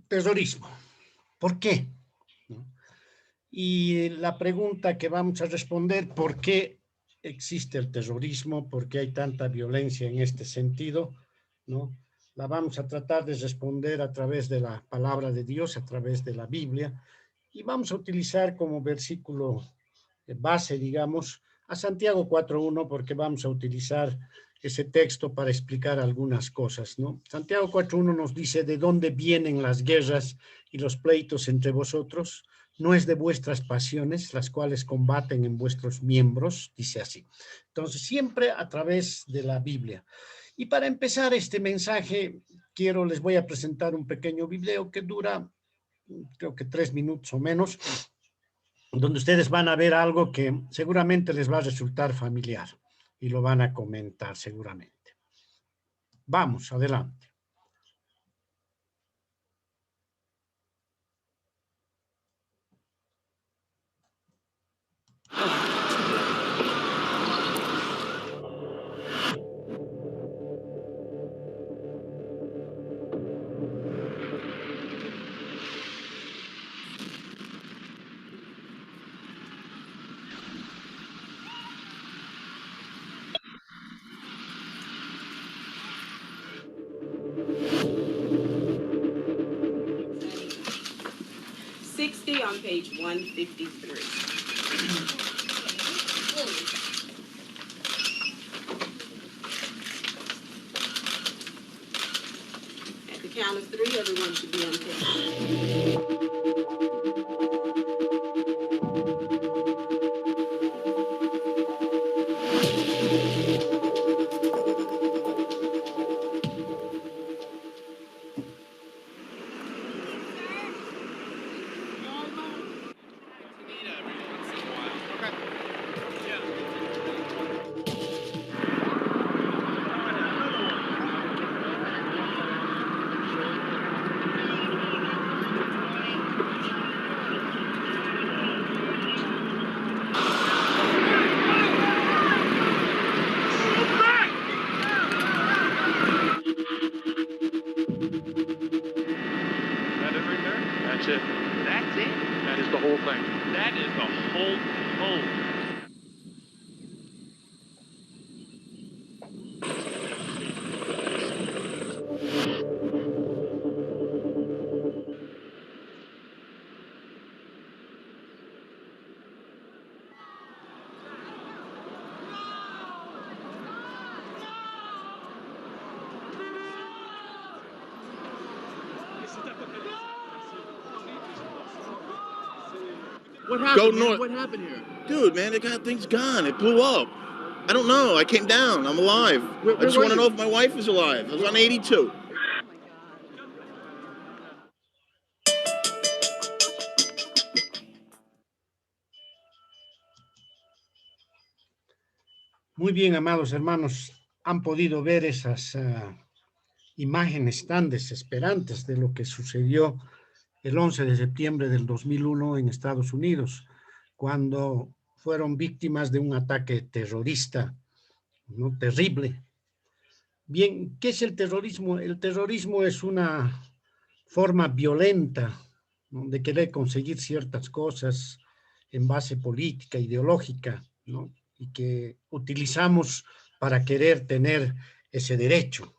Terrorismo. ¿Por qué? ¿No? Y la pregunta que vamos a responder, ¿por qué existe el terrorismo? ¿Por qué hay tanta violencia en este sentido? ¿No? La vamos a tratar de responder a través de la palabra de Dios, a través de la Biblia, y vamos a utilizar como versículo base, digamos, a Santiago 4.1, porque vamos a utilizar ese texto para explicar algunas cosas, ¿no? Santiago 4.1 nos dice: ¿de dónde vienen las guerras y los pleitos entre vosotros? No es de vuestras pasiones, las cuales combaten en vuestros miembros, dice así. Entonces, siempre a través de la Biblia. Y para empezar este mensaje, les voy a presentar un pequeño video que dura, creo que 3 minutos o menos, donde ustedes van a ver algo que seguramente les va a resultar familiar y lo van a comentar seguramente. Vamos, adelante. On page 153. At the count of 3, everyone should be on page. What happened, man? What happened here? Dude, man, the thing's gone. It blew up. I don't know. I came down. I'm alive. I just want to know if my wife is alive. I was on 82. Muy bien, amados hermanos, han podido ver esas imágenes tan desesperantes de lo que sucedió el 11 de septiembre del 2001 en Estados Unidos, cuando fueron víctimas de un ataque terrorista, ¿no? Terrible. Bien, ¿qué es el terrorismo? El terrorismo es una forma violenta, ¿no?, de querer conseguir ciertas cosas en base política, ideológica, ¿no?, y que utilizamos para querer tener ese derecho.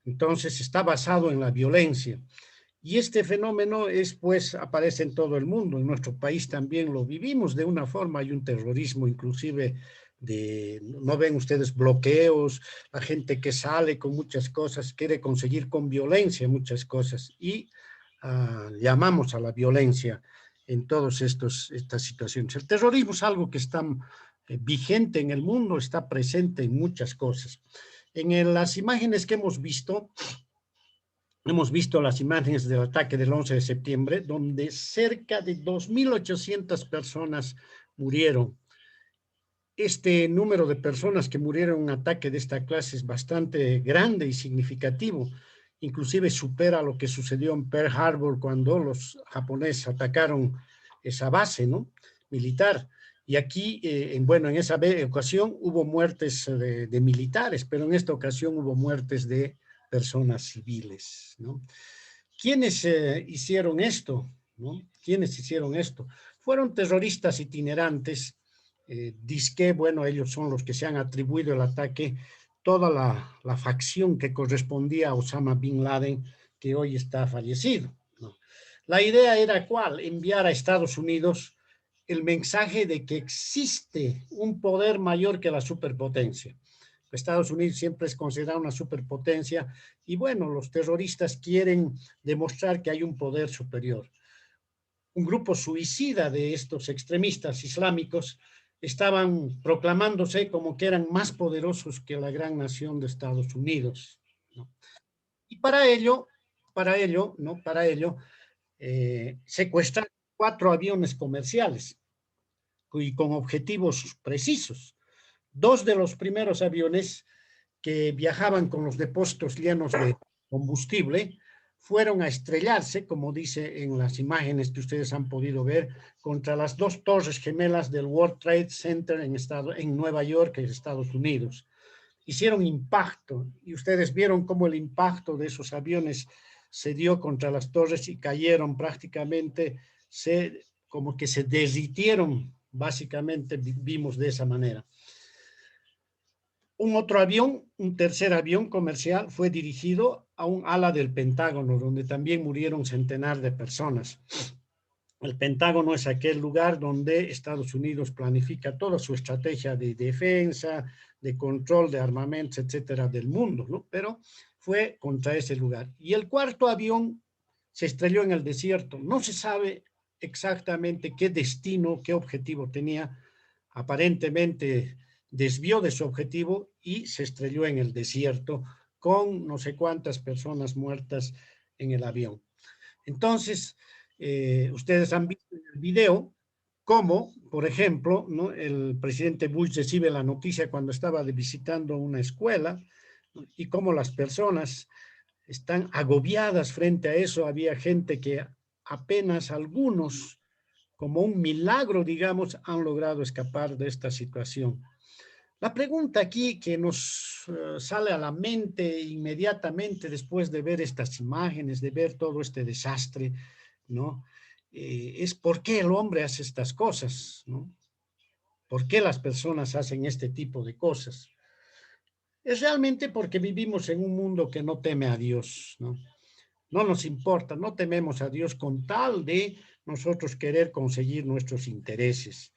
Entonces está basado en la violencia. Y este fenómeno aparece en todo el mundo. En nuestro país también lo vivimos de una forma. Hay un terrorismo inclusive no ven ustedes, bloqueos, la gente que sale con muchas cosas, quiere conseguir con violencia muchas cosas y llamamos a la violencia en todas estas situaciones. El terrorismo es algo que está vigente en el mundo, está presente en muchas cosas. En las imágenes que hemos visto las imágenes del ataque del 11 de septiembre, donde cerca de 2.800 personas murieron. Este número de personas que murieron en un ataque de esta clase es bastante grande y significativo. Inclusive supera lo que sucedió en Pearl Harbor cuando los japoneses atacaron esa base, ¿no?, militar. Y aquí, en esa ocasión hubo muertes de militares, pero en esta ocasión hubo muertes de personas civiles, ¿no? ¿Quiénes hicieron esto? ¿No? ¿Quiénes hicieron esto? Fueron terroristas itinerantes, disque, bueno, ellos son los que se han atribuido el ataque, toda la facción que correspondía a Osama Bin Laden, que hoy está fallecido, ¿no? La idea era ¿cuál? Enviar a Estados Unidos el mensaje de que existe un poder mayor que la superpotencia. Estados Unidos siempre es considerado una superpotencia y bueno, los terroristas quieren demostrar que hay un poder superior. Un grupo suicida de estos extremistas islámicos estaban proclamándose como que eran más poderosos que la gran nación de Estados Unidos, ¿no? Y para ello, secuestraron 4 aviones comerciales y con objetivos precisos. 2 de los primeros aviones que viajaban con los depósitos llenos de combustible fueron a estrellarse, como dice en las imágenes que ustedes han podido ver, contra las 2 torres gemelas del World Trade Center en Nueva York, en Estados Unidos. Hicieron impacto y ustedes vieron cómo el impacto de esos aviones se dio contra las torres y cayeron prácticamente, como que se derritieron, básicamente vimos de esa manera. Un tercer avión comercial fue dirigido a un ala del Pentágono, donde también murieron centenares de personas. El Pentágono es aquel lugar donde Estados Unidos planifica toda su estrategia de defensa, de control de armamentos, etcétera, del mundo, ¿no? Pero fue contra ese lugar. Y el 4º avión se estrelló en el desierto. No se sabe exactamente qué destino, qué objetivo tenía. Aparentemente desvió de su objetivo y se estrelló en el desierto con no sé cuántas personas muertas en el avión. Entonces, ustedes han visto en el video cómo, por ejemplo, ¿no?, el presidente Bush recibe la noticia cuando estaba visitando una escuela, ¿no?, y cómo las personas están agobiadas frente a eso. Había gente que apenas algunos, como un milagro, digamos, han logrado escapar de esta situación. La pregunta aquí que nos sale a la mente inmediatamente después de ver estas imágenes, de ver todo este desastre, ¿no?, es ¿por qué el hombre hace estas cosas, ¿no? ¿Por qué las personas hacen este tipo de cosas? Es realmente porque vivimos en un mundo que no teme a Dios, ¿no? No nos importa, no tememos a Dios con tal de nosotros querer conseguir nuestros intereses,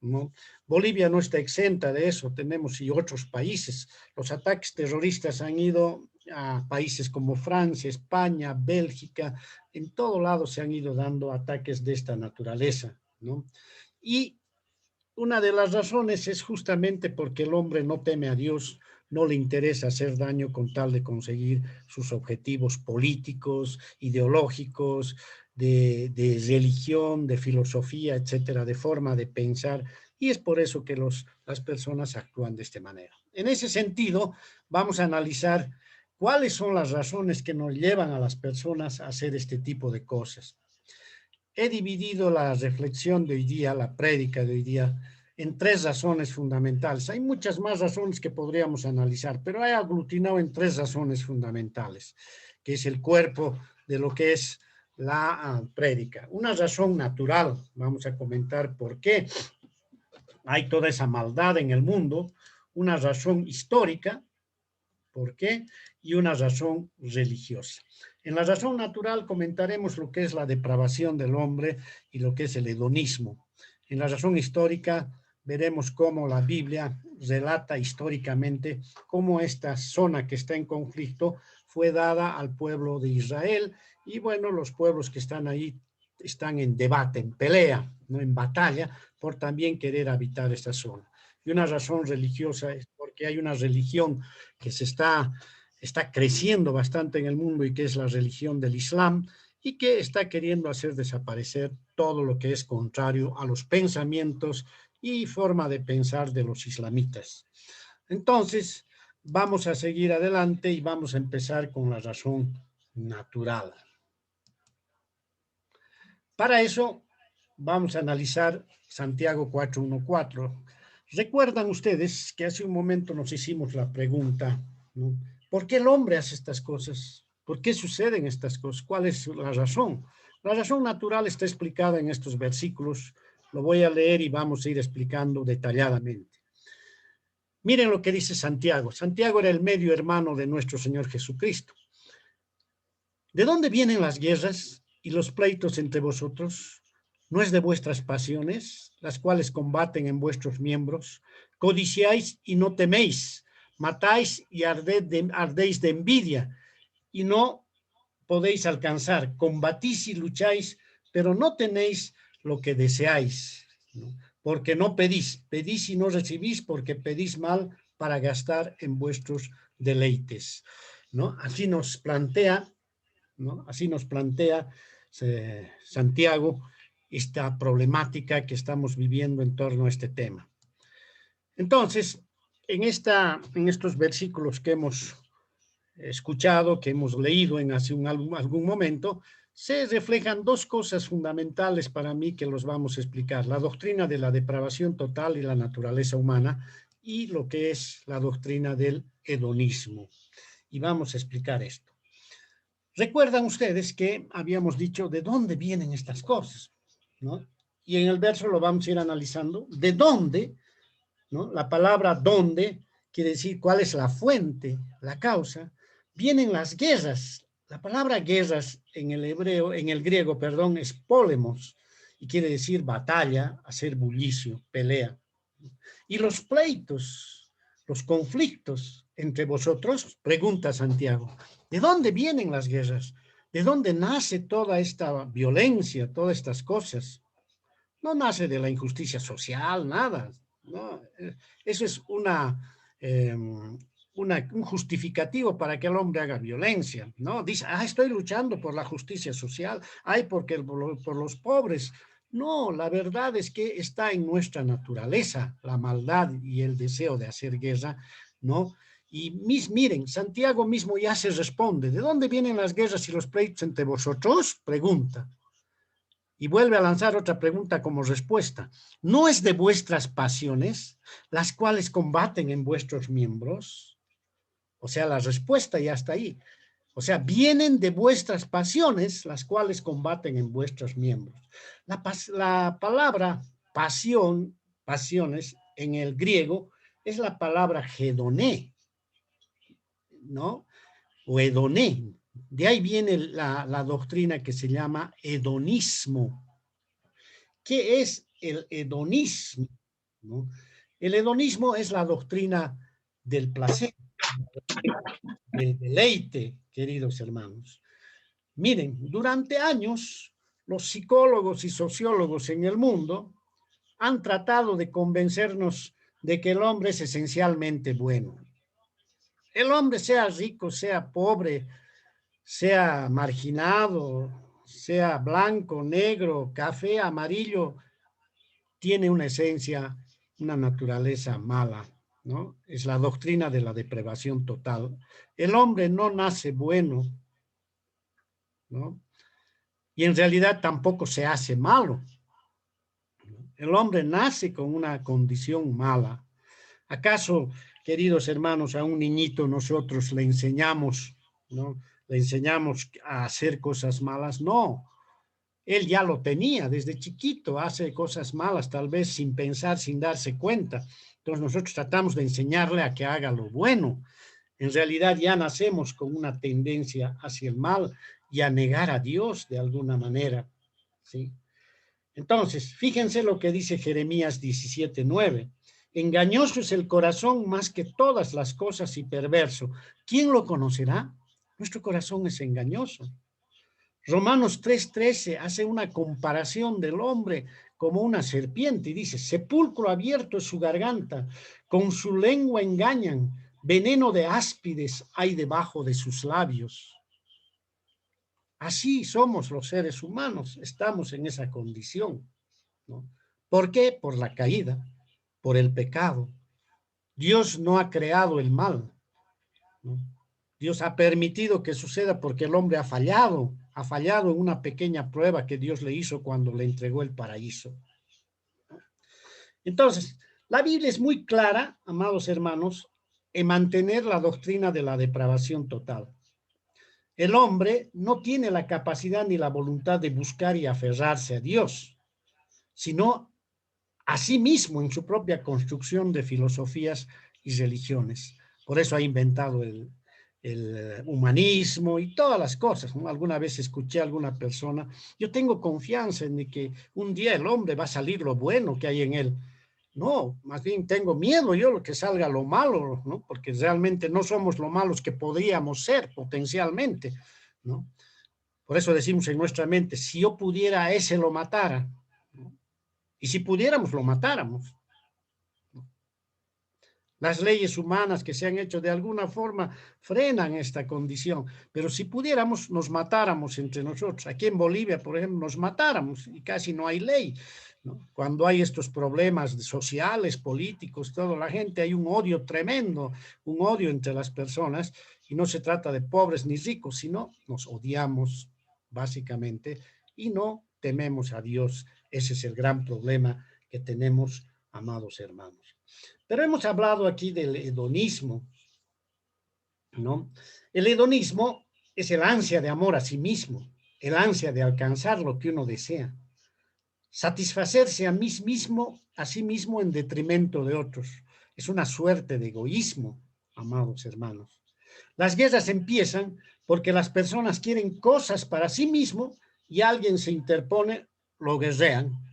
¿no? Bolivia no está exenta de eso, tenemos y otros países. Los ataques terroristas han ido a países como Francia, España, Bélgica, en todo lado se han ido dando ataques de esta naturaleza, ¿no? Y una de las razones es justamente porque el hombre no teme a Dios, no le interesa hacer daño con tal de conseguir sus objetivos políticos, ideológicos, de religión, de filosofía, etcétera, de forma de pensar, y es por eso que las personas actúan de esta manera. En ese sentido, vamos a analizar cuáles son las razones que nos llevan a las personas a hacer este tipo de cosas. He dividido la reflexión de hoy día, la prédica de hoy día, en 3 razones fundamentales. Hay muchas más razones que podríamos analizar, pero he aglutinado en 3 razones fundamentales, que es el cuerpo de lo que es la prédica. Una razón natural, vamos a comentar por qué hay toda esa maldad en el mundo. Una razón histórica, ¿por qué? Y una razón religiosa. En la razón natural comentaremos lo que es la depravación del hombre y lo que es el hedonismo. En la razón histórica veremos cómo la Biblia relata históricamente cómo esta zona que está en conflicto fue dada al pueblo de Israel, y bueno, los pueblos que están ahí están en debate, en pelea, no en batalla, por también querer habitar esta zona. Y una razón religiosa es porque hay una religión que está creciendo bastante en el mundo, y que es la religión del Islam, y que está queriendo hacer desaparecer todo lo que es contrario a los pensamientos y forma de pensar de los islamitas. Entonces, vamos a seguir adelante y vamos a empezar con la razón natural. Para eso, vamos a analizar Santiago 4:1-4. Recuerdan ustedes que hace un momento nos hicimos la pregunta, ¿no?, ¿por qué el hombre hace estas cosas? ¿Por qué suceden estas cosas? ¿Cuál es la razón? La razón natural está explicada en estos versículos. Lo voy a leer y vamos a ir explicando detalladamente. Miren lo que dice Santiago. Santiago era el medio hermano de nuestro Señor Jesucristo. ¿De dónde vienen las guerras y los pleitos entre vosotros? ¿No es de vuestras pasiones, las cuales combaten en vuestros miembros? Codiciáis y no teméis, matáis y ardéis de envidia y no podéis alcanzar. Combatís y lucháis, pero no tenéis lo que deseáis, ¿no? Porque no pedís. Pedís y no recibís, porque pedís mal para gastar en vuestros deleites, ¿no? Así nos plantea, ¿no? Así nos plantea Santiago esta problemática que estamos viviendo en torno a este tema. Entonces, en estos versículos que hemos escuchado, que hemos leído en hace algún momento, se reflejan dos cosas fundamentales para mí que los vamos a explicar: la doctrina de la depravación total y la naturaleza humana, y lo que es la doctrina del hedonismo. Y vamos a explicar esto. Recuerdan ustedes que habíamos dicho de dónde vienen estas cosas, ¿no? Y en el verso lo vamos a ir analizando. ¿De dónde? ¿No? La palabra dónde quiere decir cuál es la fuente, la causa. Vienen las guerras. La palabra guerras en el hebreo, en el griego, perdón, es polemos, y quiere decir batalla, hacer bullicio, pelea. Y los pleitos, los conflictos entre vosotros, pregunta Santiago, ¿de dónde vienen las guerras? ¿De dónde nace toda esta violencia, todas estas cosas? No nace de la injusticia social, nada, ¿no? Eso es un justificativo para que el hombre haga violencia, ¿no? Dice, estoy luchando por la justicia social, porque por los pobres. No, la verdad es que está en nuestra naturaleza la maldad y el deseo de hacer guerra, ¿no? Y miren, Santiago mismo ya se responde, ¿de dónde vienen las guerras y los pleitos entre vosotros? Pregunta. Y vuelve a lanzar otra pregunta como respuesta. ¿No es de vuestras pasiones, las cuales combaten en vuestros miembros? O sea, la respuesta ya está ahí. O sea, vienen de vuestras pasiones, las cuales combaten en vuestros miembros. La palabra pasión, pasiones, en el griego, es la palabra hedoné, ¿no? O hedoné. De ahí viene la doctrina que se llama hedonismo. ¿Qué es el hedonismo? ¿No? El hedonismo es la doctrina del placer, del deleite, queridos hermanos. Miren, durante años, los psicólogos y sociólogos en el mundo han tratado de convencernos de que el hombre es esencialmente bueno. El hombre, sea rico, sea pobre, sea marginado, sea blanco, negro, café, amarillo, tiene una esencia, una naturaleza mala, ¿no? Es la doctrina de la depravación total. El hombre no nace bueno, ¿no? Y en realidad tampoco se hace malo. El hombre nace con una condición mala. ¿Acaso, queridos hermanos, a un niñito nosotros le enseñamos, ¿no? Le enseñamos a hacer cosas malas? No. Él ya lo tenía desde chiquito, hace cosas malas, tal vez sin pensar, sin darse cuenta. Entonces nosotros tratamos de enseñarle a que haga lo bueno. En realidad ya nacemos con una tendencia hacia el mal y a negar a Dios de alguna manera, ¿sí? Entonces, fíjense lo que dice Jeremías 17:9. Engañoso es el corazón más que todas las cosas y perverso. ¿Quién lo conocerá? Nuestro corazón es engañoso. Romanos 3:13 hace una comparación del hombre como una serpiente y dice, sepulcro abierto es su garganta, con su lengua engañan, veneno de áspides hay debajo de sus labios. Así somos los seres humanos, estamos en esa condición, ¿no? ¿Por qué? Por la caída, por el pecado. Dios no ha creado el mal, ¿no? Dios ha permitido que suceda porque el hombre ha fallado en una pequeña prueba que Dios le hizo cuando le entregó el paraíso. Entonces, la Biblia es muy clara, amados hermanos, en mantener la doctrina de la depravación total. el hombre no tiene la capacidad ni la voluntad de buscar y aferrarse a Dios, sino a sí mismo en su propia construcción de filosofías y religiones. Por eso ha inventado el humanismo y todas las cosas, ¿no? Alguna vez escuché a alguna persona, yo tengo confianza en que un día el hombre va a salir lo bueno que hay en él. No, más bien tengo miedo yo lo que salga lo malo, ¿no? Porque realmente no somos lo malos que podríamos ser potencialmente, ¿no? Por eso decimos en nuestra mente, si yo pudiera a ese lo matara, ¿no? Y si pudiéramos lo matáramos. Las leyes humanas que se han hecho de alguna forma frenan esta condición, pero si pudiéramos nos matáramos entre nosotros. Aquí en Bolivia, por ejemplo, nos matáramos y casi no hay ley, ¿no? Cuando hay estos problemas sociales, políticos, toda la gente, hay un odio tremendo, un odio entre las personas, y no se trata de pobres ni ricos, sino nos odiamos básicamente y no tememos a Dios. Ese es el gran problema que tenemos, amados hermanos. Pero hemos hablado aquí del hedonismo, ¿no? El hedonismo es el ansia de amor a sí mismo, el ansia de alcanzar lo que uno desea, satisfacerse a sí mismo en detrimento de otros. Es una suerte de egoísmo, amados hermanos. Las guerras empiezan porque las personas quieren cosas para sí mismo y alguien se interpone, lo guerrean.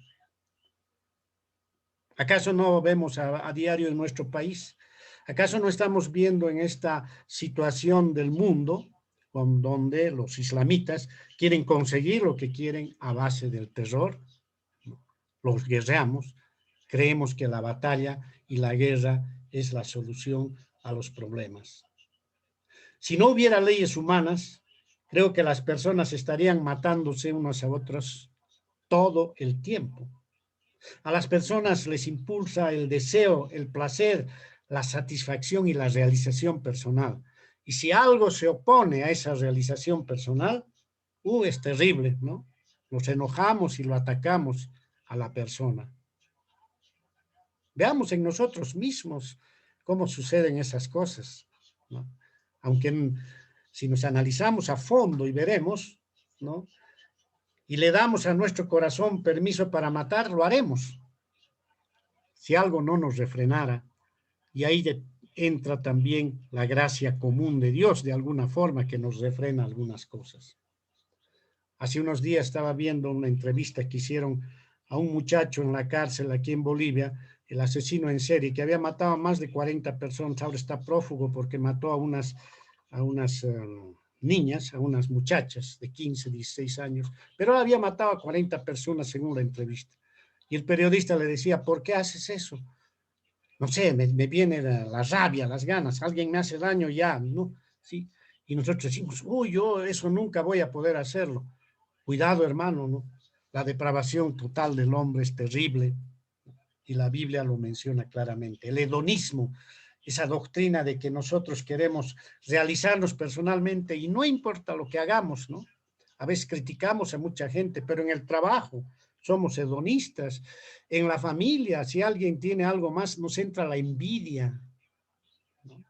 ¿Acaso no vemos a diario en nuestro país? ¿Acaso no estamos viendo en esta situación del mundo donde los islamitas quieren conseguir lo que quieren a base del terror? Los guerreamos, creemos que la batalla y la guerra es la solución a los problemas. Si no hubiera leyes humanas, creo que las personas estarían matándose unas a otras todo el tiempo. A las personas les impulsa el deseo, el placer, la satisfacción y la realización personal. Y si algo se opone a esa realización personal, es terrible, ¿no? Nos enojamos y lo atacamos a la persona. Veamos en nosotros mismos cómo suceden esas cosas, ¿no? Aunque si nos analizamos a fondo y veremos, ¿no? Y le damos a nuestro corazón permiso para matar, lo haremos. Si algo no nos refrenara, y ahí entra también la gracia común de Dios, de alguna forma, que nos refrena algunas cosas. Hace unos días estaba viendo una entrevista que hicieron a un muchacho en la cárcel aquí en Bolivia, el asesino en serie, que había matado a más de 40 personas, ahora está prófugo porque mató a unas niñas, a unas muchachas de 15, 16 años, pero había matado a 40 personas según la entrevista. Y el periodista le decía, ¿por qué haces eso? No sé, me viene la rabia, las ganas, alguien me hace daño ya, ¿no? ¿Sí? Y nosotros decimos, yo eso nunca voy a poder hacerlo. Cuidado, hermano, ¿no? La depravación total del hombre es terrible y la Biblia lo menciona claramente. El hedonismo, esa doctrina de que nosotros queremos realizarnos personalmente y no importa lo que hagamos, ¿no? A veces criticamos a mucha gente, pero en el trabajo somos hedonistas. En la familia, si alguien tiene algo más, nos entra la envidia, ¿no?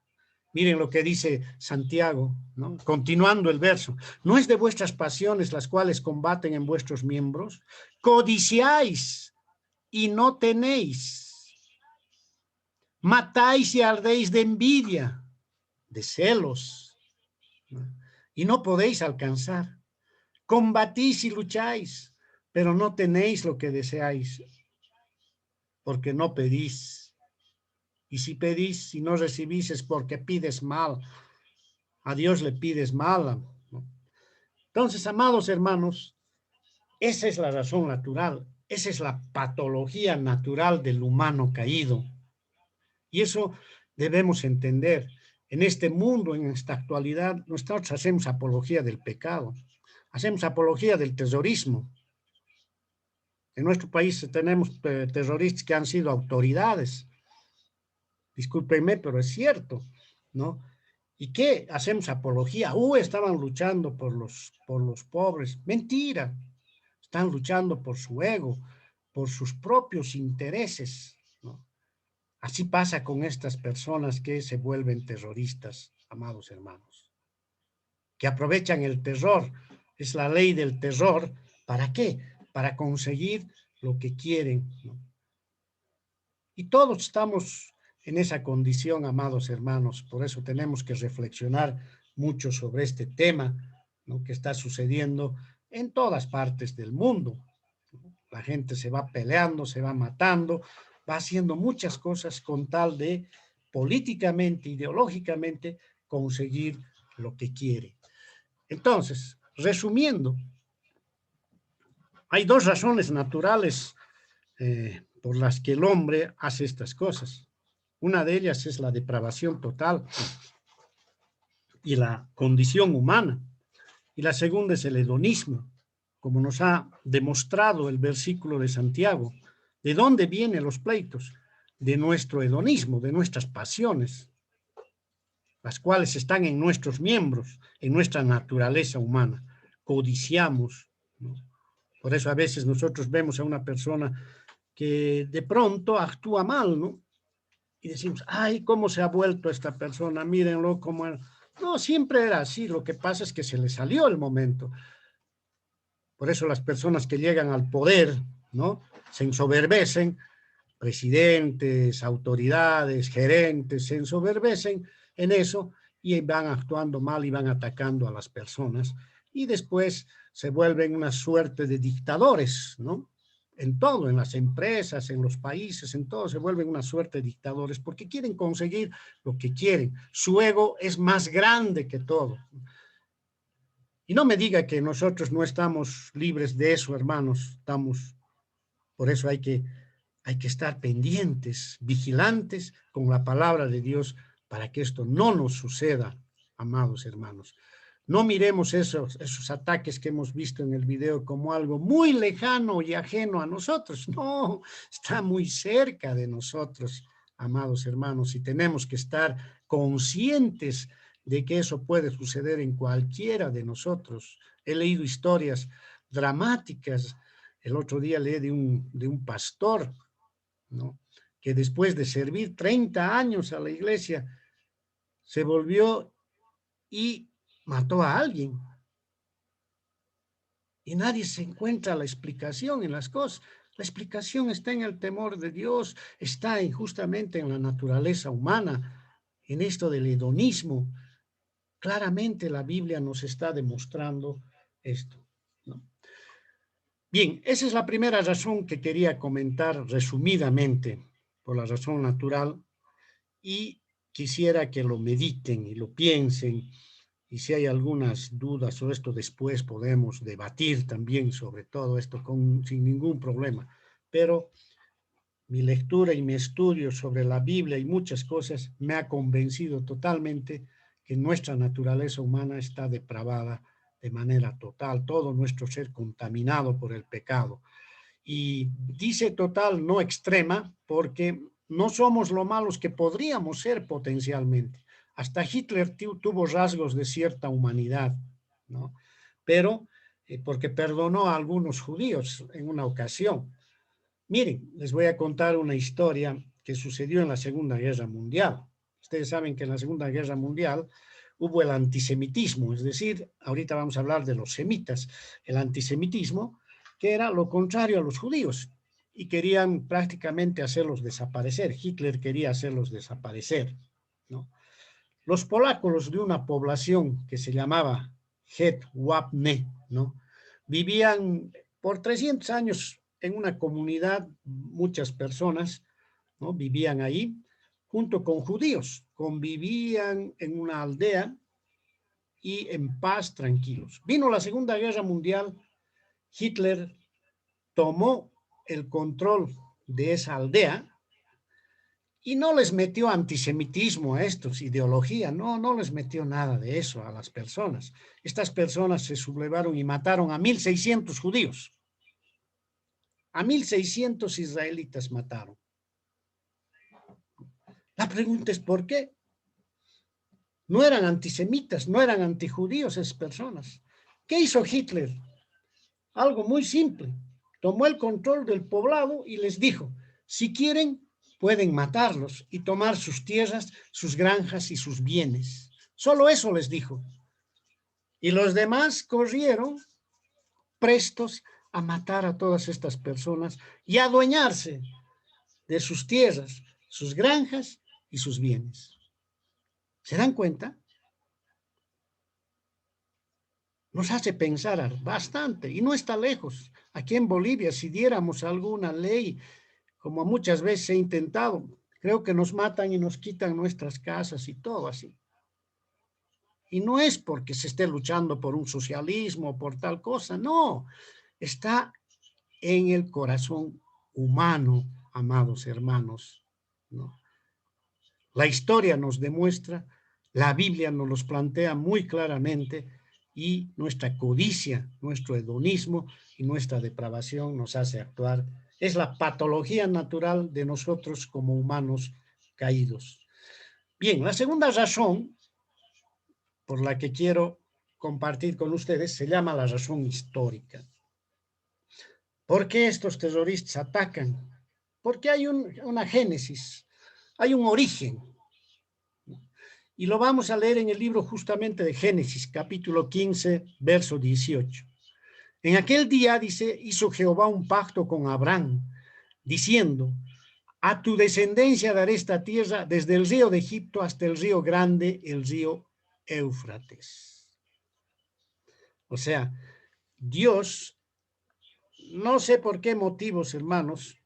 Miren lo que dice Santiago, ¿no? Continuando el verso. ¿No es de vuestras pasiones las cuales combaten en vuestros miembros? Codiciáis y no tenéis. Matáis y ardéis de envidia, de celos, ¿no? Y no podéis alcanzar. Combatís y lucháis, pero no tenéis lo que deseáis, porque no pedís. Y si pedís, si no recibís, es porque pides mal. A Dios le pides mal, ¿no? Entonces, amados hermanos, esa es la razón natural, esa es la patología natural del humano caído. Y eso debemos entender. En este mundo, en esta actualidad, nosotros hacemos apología del pecado, hacemos apología del terrorismo. En nuestro país tenemos terroristas que han sido autoridades. Discúlpenme, pero es cierto, ¿no? ¿Y qué? Hacemos apología. Estaban luchando por los pobres. Mentira. Están luchando por su ego, por sus propios intereses, ¿no? Así pasa con estas personas que se vuelven terroristas, amados hermanos. que aprovechan el terror. Es la ley del terror. ¿Para qué? Para conseguir lo que quieren, ¿no? Y todos estamos en esa condición, amados hermanos. Por eso tenemos que reflexionar mucho sobre este tema, ¿no?, que está sucediendo en todas partes del mundo. La gente se va peleando, se va matando, va haciendo muchas cosas con tal de políticamente, ideológicamente, conseguir lo que quiere. Entonces, resumiendo, hay dos razones naturales por las que el hombre hace estas cosas. Una de ellas es la depravación total y la condición humana. Y la segunda es el hedonismo, como nos ha demostrado el versículo de Santiago. ¿De dónde vienen los pleitos? De nuestro hedonismo, de nuestras pasiones, las cuales están en nuestros miembros, en nuestra naturaleza humana. Codiciamos, ¿no? Por eso a veces nosotros vemos a una persona que de pronto actúa mal, ¿no? Y decimos, ay, ¿cómo se ha vuelto esta persona? Mírenlo cómo... No, siempre era así, lo que pasa es que se le salió el momento. Por eso las personas que llegan al poder, ¿no?, se ensoberbecen, presidentes, autoridades, gerentes, se ensoberbecen en eso y van actuando mal y van atacando a las personas. Y después se vuelven una suerte de dictadores, ¿no? En todo, en las empresas, en los países, en todo se vuelven una suerte de dictadores porque quieren conseguir lo que quieren. Su ego es más grande que todo. Y no me diga que nosotros no estamos libres de eso, hermanos. Por eso hay que estar pendientes, vigilantes con la palabra de Dios para que esto no nos suceda, amados hermanos. No miremos esos ataques que hemos visto en el video como algo muy lejano y ajeno a nosotros. No, está muy cerca de nosotros, amados hermanos, y tenemos que estar conscientes de que eso puede suceder en cualquiera de nosotros. He leído historias dramáticas. El otro día leí de un pastor, ¿no?, que después de servir 30 años a la iglesia, se volvió y mató a alguien. Y nadie se encuentra la explicación en las cosas. La explicación está en el temor de Dios, está justamente en la naturaleza humana, en esto del hedonismo. Claramente la Biblia nos está demostrando esto, ¿no? Bien, esa es la primera razón que quería comentar resumidamente, por la razón natural, y quisiera que lo mediten y lo piensen, y si hay algunas dudas sobre esto después podemos debatir también sobre todo esto sin ningún problema, pero mi lectura y mi estudio sobre la Biblia y muchas cosas me ha convencido totalmente que nuestra naturaleza humana está depravada de manera total, todo nuestro ser contaminado por el pecado. Y dice total, no extrema, porque no somos lo malos que podríamos ser potencialmente. Hasta Hitler tuvo rasgos de cierta humanidad, ¿no? Pero porque perdonó a algunos judíos en una ocasión. Miren, les voy a contar una historia que sucedió en la Segunda Guerra Mundial. Ustedes saben que en la Segunda Guerra Mundial hubo el antisemitismo, es decir, ahorita vamos a hablar de los semitas, el antisemitismo, que era lo contrario a los judíos, y querían prácticamente hacerlos desaparecer. Hitler quería hacerlos desaparecer, ¿no? Los polacos de una población que se llamaba Hetwapne, ¿no?, vivían por 300 años en una comunidad, muchas personas, ¿no?, vivían ahí, junto con judíos, convivían en una aldea y en paz, tranquilos. Vino la Segunda Guerra Mundial, Hitler tomó el control de esa aldea y no les metió antisemitismo a estos, ideología, no les metió nada de eso a las personas. Estas personas se sublevaron y mataron a 1.600 judíos. A 1.600 israelitas mataron. La pregunta es ¿por qué? No eran antisemitas, no eran antijudíos esas personas. ¿Qué hizo Hitler? Algo muy simple. Tomó el control del poblado y les dijo, si quieren, pueden matarlos y tomar sus tierras, sus granjas y sus bienes. Solo eso les dijo. Y los demás corrieron prestos a matar a todas estas personas y a adueñarse de sus tierras, sus granjas y sus bienes. ¿Se dan cuenta? Nos hace pensar bastante y no está lejos. Aquí en Bolivia, si diéramos alguna ley, como muchas veces he intentado, creo que nos matan y nos quitan nuestras casas y todo así. Y no es porque se esté luchando por un socialismo o por tal cosa, no. Está en el corazón humano, amados hermanos, ¿no? La historia nos demuestra, la Biblia nos los plantea muy claramente y nuestra codicia, nuestro hedonismo y nuestra depravación nos hace actuar. Es la patología natural de nosotros como humanos caídos. Bien, la segunda razón por la que quiero compartir con ustedes se llama la razón histórica. ¿Por qué estos terroristas atacan? Porque hay una génesis, hay un origen. Y lo vamos a leer en el libro justamente de Génesis, capítulo 15, verso 18. En aquel día, dice, hizo Jehová un pacto con Abraham, diciendo, a tu descendencia daré esta tierra desde el río de Egipto hasta el río grande, el río Éufrates. O sea, Dios, no sé por qué motivos, hermanos,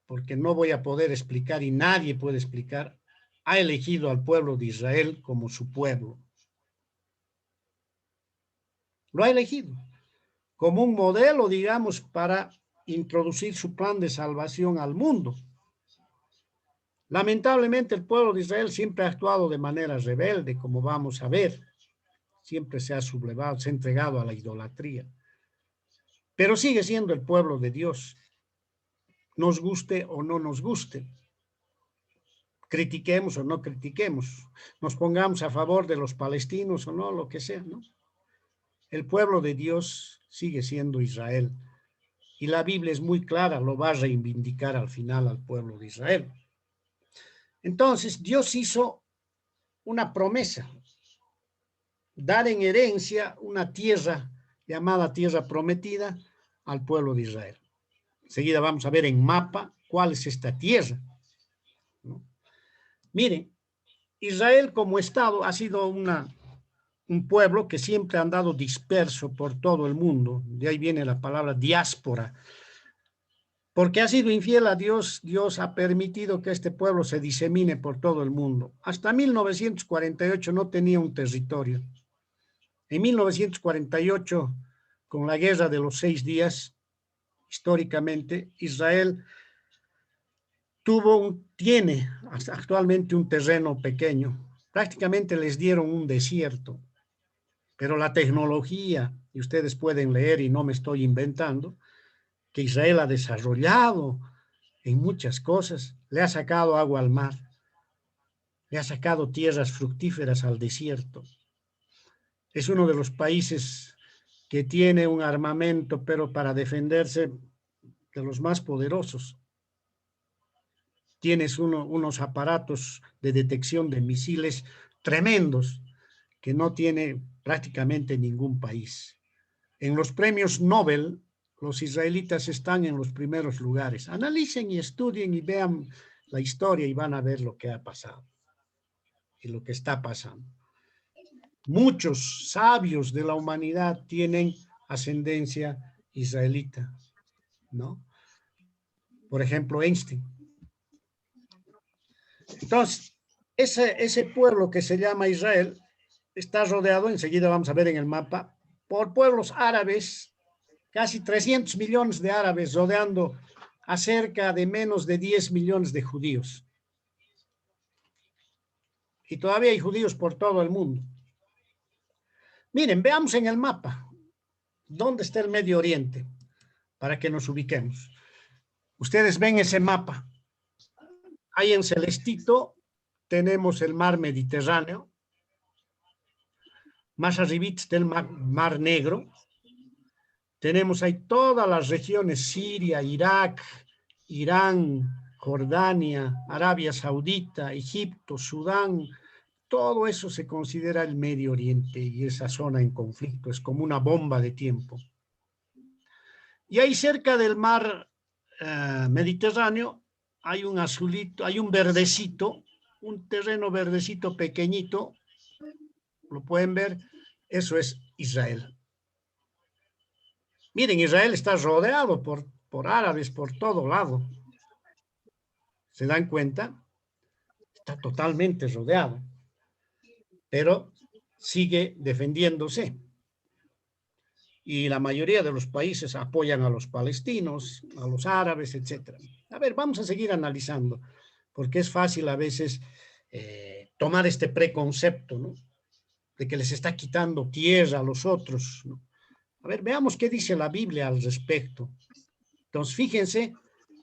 porque no voy a poder explicar y nadie puede explicar, ha elegido al pueblo de Israel como su pueblo. Lo ha elegido como un modelo, digamos, para introducir su plan de salvación al mundo. Lamentablemente el pueblo de Israel siempre ha actuado de manera rebelde, como vamos a ver. Siempre se ha sublevado, se ha entregado a la idolatría. Pero sigue siendo el pueblo de Dios, nos guste o no nos guste. Critiquemos o no critiquemos, nos pongamos a favor de los palestinos o no, lo que sea, ¿no? El pueblo de Dios sigue siendo Israel. Y la Biblia es muy clara, lo va a reivindicar al final al pueblo de Israel. Entonces, Dios hizo una promesa, dar en herencia una tierra llamada tierra prometida al pueblo de Israel. Enseguida vamos a ver en mapa cuál es esta tierra, ¿no? Miren, Israel como Estado ha sido un pueblo que siempre ha andado disperso por todo el mundo. De ahí viene la palabra diáspora. Porque ha sido infiel a Dios, Dios ha permitido que este pueblo se disemine por todo el mundo. Hasta 1948 no tenía un territorio. En 1948, con la guerra de los 6 días, históricamente, Israel tiene actualmente un terreno pequeño. Prácticamente les dieron un desierto. Pero la tecnología, y ustedes pueden leer y no me estoy inventando, que Israel ha desarrollado en muchas cosas, le ha sacado agua al mar, le ha sacado tierras fructíferas al desierto. Es uno de los países que tiene un armamento, pero para defenderse, de los más poderosos. Tienes unos aparatos de detección de misiles tremendos que no tiene prácticamente ningún país. En los premios Nobel, los israelitas están en los primeros lugares. Analicen y estudien y vean la historia y van a ver lo que ha pasado y lo que está pasando. Muchos sabios de la humanidad tienen ascendencia israelita, ¿no? Por ejemplo, Einstein. Entonces, ese pueblo que se llama Israel está rodeado, enseguida vamos a ver en el mapa, por pueblos árabes, casi 300 millones de árabes rodeando a cerca de menos de 10 millones de judíos. Y todavía hay judíos por todo el mundo. Miren, veamos en el mapa dónde está el Medio Oriente, para que nos ubiquemos. Ustedes ven ese mapa. Ahí en celestito tenemos el mar Mediterráneo. Más arribita está el mar Negro. Tenemos ahí todas las regiones, Siria, Irak, Irán, Jordania, Arabia Saudita, Egipto, Sudán, todo eso se considera el Medio Oriente y esa zona en conflicto, es como una bomba de tiempo. Y ahí cerca del mar Mediterráneo hay un azulito, hay un verdecito, un terreno verdecito pequeñito, lo pueden ver, eso es Israel. Miren, Israel está rodeado por árabes por todo lado. ¿Se dan cuenta? Está totalmente rodeado, pero sigue defendiéndose. Y la mayoría de los países apoyan a los palestinos, a los árabes, etc. A ver, vamos a seguir analizando, porque es fácil a veces tomar este preconcepto, ¿no? De que les está quitando tierra a los otros, ¿no? A ver, veamos qué dice la Biblia al respecto. Entonces, fíjense,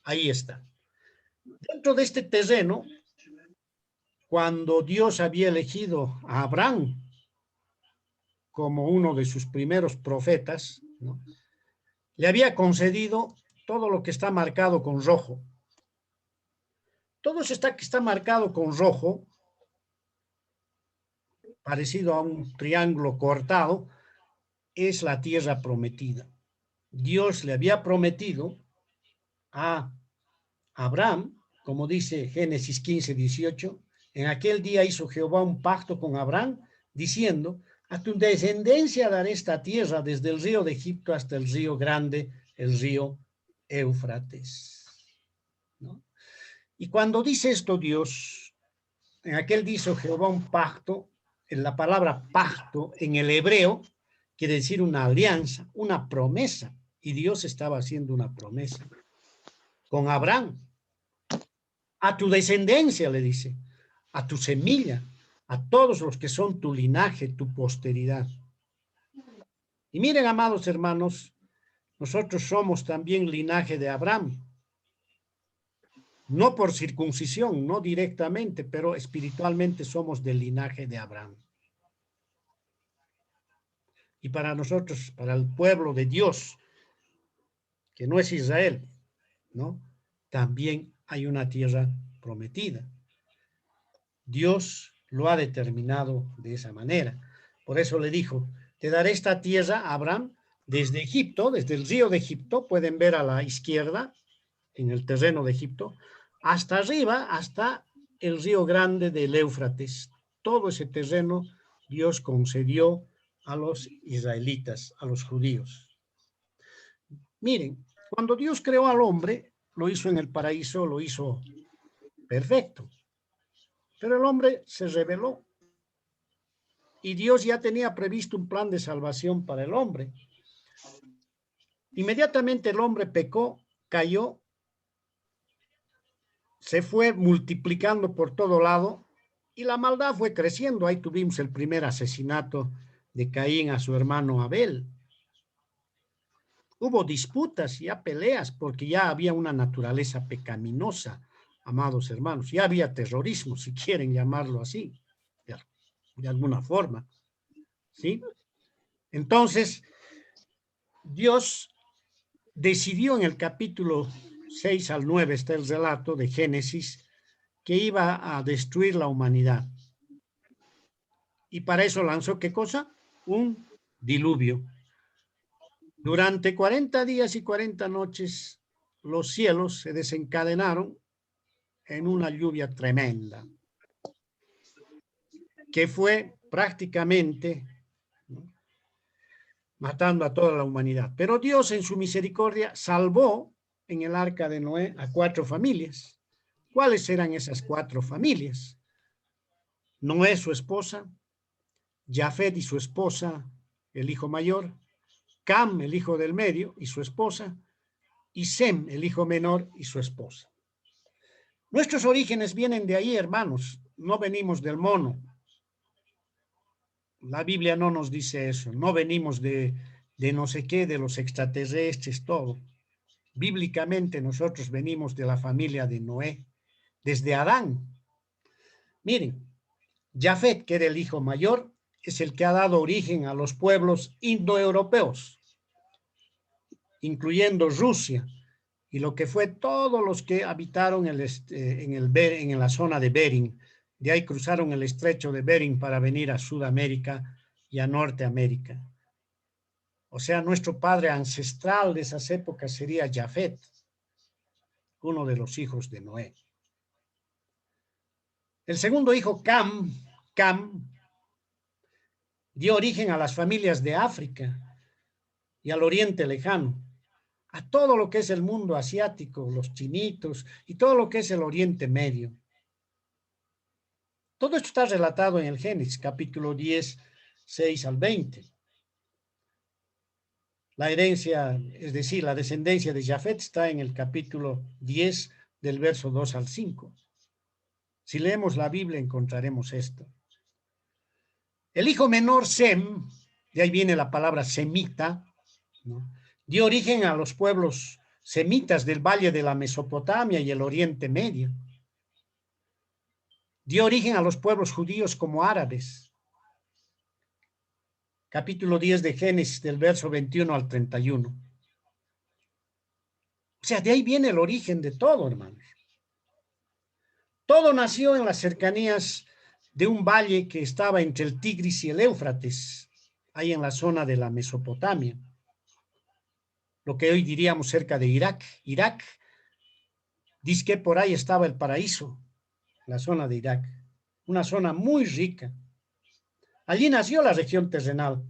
ahí está. Dentro de este terreno, cuando Dios había elegido a Abraham como uno de sus primeros profetas, ¿no? Le había concedido todo lo que está marcado con rojo. Todo eso que está marcado con rojo, parecido a un triángulo cortado, es la tierra prometida. Dios le había prometido a Abraham, como dice Génesis 15, 18, en aquel día hizo Jehová un pacto con Abraham, diciendo, a tu descendencia daré esta tierra desde el río de Egipto hasta el río grande, el río Éufrates, ¿no? Y cuando dice esto Dios, en aquel día hizo Jehová un pacto, en la palabra pacto en el hebreo quiere decir una alianza, una promesa, y Dios estaba haciendo una promesa con Abraham. A tu descendencia, le dice, a tu semilla, a todos los que son tu linaje, tu posteridad. Y miren, amados hermanos, nosotros somos también linaje de Abraham. No por circuncisión, no directamente, pero espiritualmente somos del linaje de Abraham. Y para nosotros, para el pueblo de Dios, que no es Israel, ¿no? También hay una tierra prometida. Dios lo ha determinado de esa manera. Por eso le dijo, te daré esta tierra a Abraham desde Egipto, desde el río de Egipto, pueden ver a la izquierda, en el terreno de Egipto, hasta arriba, hasta el río grande del Éufrates. Todo ese terreno Dios concedió a los israelitas, a los judíos. Miren, cuando Dios creó al hombre, lo hizo en el paraíso, lo hizo perfecto. Pero el hombre se rebeló y Dios ya tenía previsto un plan de salvación para el hombre. Inmediatamente el hombre pecó, cayó, se fue multiplicando por todo lado y la maldad fue creciendo. Ahí tuvimos el primer asesinato de Caín a su hermano Abel. Hubo disputas, ya peleas, porque ya había una naturaleza pecaminosa, amados hermanos. Ya había terrorismo, si quieren llamarlo así, de alguna forma, ¿sí? Entonces, Dios decidió en el capítulo 6 al 9, está el relato de Génesis, que iba a destruir la humanidad. Y para eso lanzó, ¿qué cosa? Un diluvio. Durante 40 días y 40 noches, los cielos se desencadenaron en una lluvia tremenda, que fue prácticamente, ¿no?, matando a toda la humanidad. Pero Dios en su misericordia salvó en el arca de Noé a 4 familias. ¿Cuáles eran esas 4 familias? Noé, su esposa, Jafet y su esposa, el hijo mayor, Cam, el hijo del medio y su esposa, y Sem, el hijo menor y su esposa. Nuestros orígenes vienen de ahí, hermanos, no venimos del mono. La Biblia no nos dice eso, no venimos de no sé qué, de los extraterrestres, todo. Bíblicamente nosotros venimos de la familia de Noé, desde Adán. Miren, Jafet, que era el hijo mayor, es el que ha dado origen a los pueblos indoeuropeos, incluyendo Rusia, y lo que fue todos los que habitaron en la zona de Bering, De ahí cruzaron el estrecho de Bering para venir a Sudamérica y a Norteamérica. O sea, nuestro padre ancestral de esas épocas sería Jafet, uno de los hijos de Noé. El segundo hijo, Cam, dio origen a las familias de África y al Oriente Lejano, a todo lo que es el mundo asiático, los chinitos y todo lo que es el Oriente Medio. Todo esto está relatado en el Génesis, capítulo 10, 6 al 20. La herencia, es decir, la descendencia de Jafet está en el capítulo 10, del verso 2 al 5. Si leemos la Biblia encontraremos esto. El hijo menor, Sem, de ahí viene la palabra semita, ¿no?, dio origen a los pueblos semitas del valle de la Mesopotamia y el Oriente Medio. Dio origen a los pueblos judíos como árabes. Capítulo 10 de Génesis, del verso 21 al 31. O sea, de ahí viene el origen de todo, hermanos. Todo nació en las cercanías de un valle que estaba entre el Tigris y el Éufrates, ahí en la zona de la Mesopotamia, lo que hoy diríamos cerca de Irak. Irak, dice que por ahí estaba el paraíso, la zona de Irak, una zona muy rica. Allí nació la región terrenal.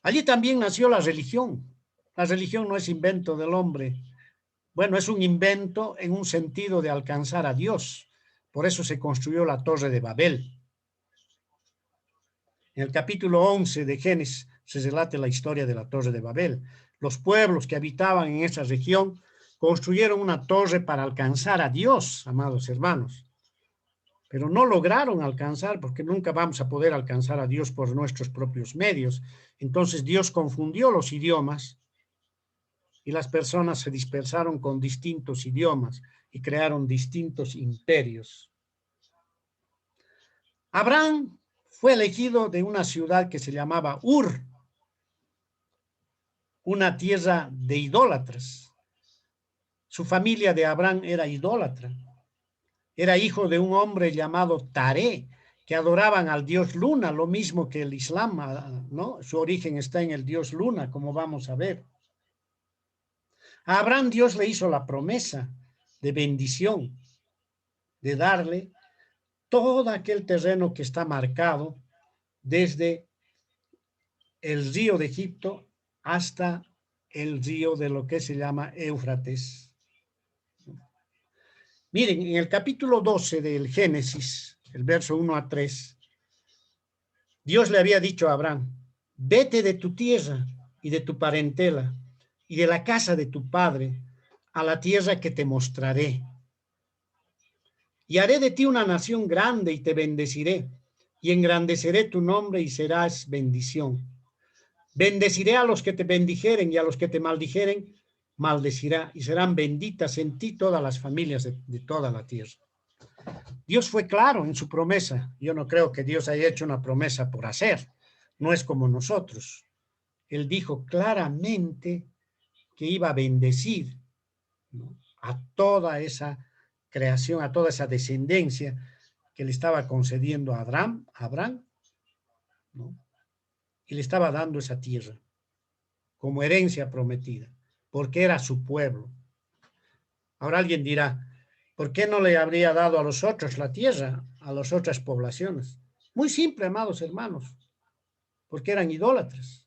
Allí también nació la religión. La religión no es invento del hombre. Bueno, es un invento en un sentido de alcanzar a Dios. Por eso se construyó la Torre de Babel. En el capítulo 11 de Génesis se relata la historia de la Torre de Babel. Los pueblos que habitaban en esa región construyeron una torre para alcanzar a Dios, amados hermanos. Pero no lograron alcanzar, porque nunca vamos a poder alcanzar a Dios por nuestros propios medios. Entonces Dios confundió los idiomas y las personas se dispersaron con distintos idiomas y crearon distintos imperios. Abraham fue elegido de una ciudad que se llamaba Ur, una tierra de idólatras. Su familia de Abraham era idólatra. Era hijo de un hombre llamado Taré, que adoraban al dios Luna, lo mismo que el Islam, ¿no? Su origen está en el dios Luna, como vamos a ver. A Abraham Dios le hizo la promesa de bendición, de darle todo aquel terreno que está marcado desde el río de Egipto hasta el río de lo que se llama Éufrates. Miren, en el capítulo 12 del Génesis, el verso 1 a 3, Dios le había dicho a Abraham: vete de tu tierra y de tu parentela y de la casa de tu padre a la tierra que te mostraré. Y haré de ti una nación grande y te bendeciré y engrandeceré tu nombre y serás bendición. Bendeciré a los que te bendijeren y a los que te maldijeren, maldecirá, y serán benditas en ti todas las familias de toda la tierra. Dios fue claro en su promesa. Yo no creo que Dios haya hecho una promesa por hacer. No es como nosotros. Él dijo claramente que iba a bendecir, ¿no?, a toda esa creación, a toda esa descendencia que le estaba concediendo a Abraham, ¿no?, y le estaba dando esa tierra como herencia prometida, porque era su pueblo. Ahora alguien dirá: ¿por qué no le habría dado a los otros la tierra, a las otras poblaciones? Muy simple, amados hermanos, porque eran idólatras.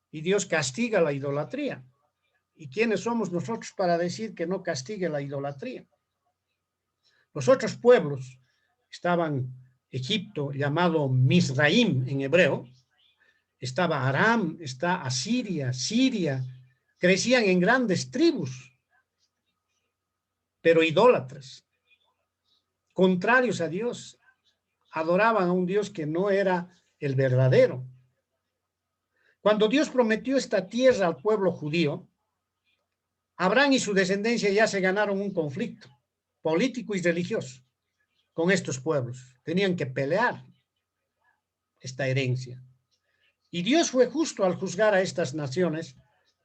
Y Dios castiga la idolatría. ¿Y quiénes somos nosotros para decir que no castigue la idolatría? Los otros pueblos estaban: Egipto, llamado Misraim en hebreo, estaba Aram, está Asiria, Siria, crecían en grandes tribus, pero idólatras, contrarios a Dios, adoraban a un Dios que no era el verdadero. Cuando Dios prometió esta tierra al pueblo judío, Abraham y su descendencia ya se ganaron un conflicto político y religioso con estos pueblos. Tenían que pelear esta herencia. Y Dios fue justo al juzgar a estas naciones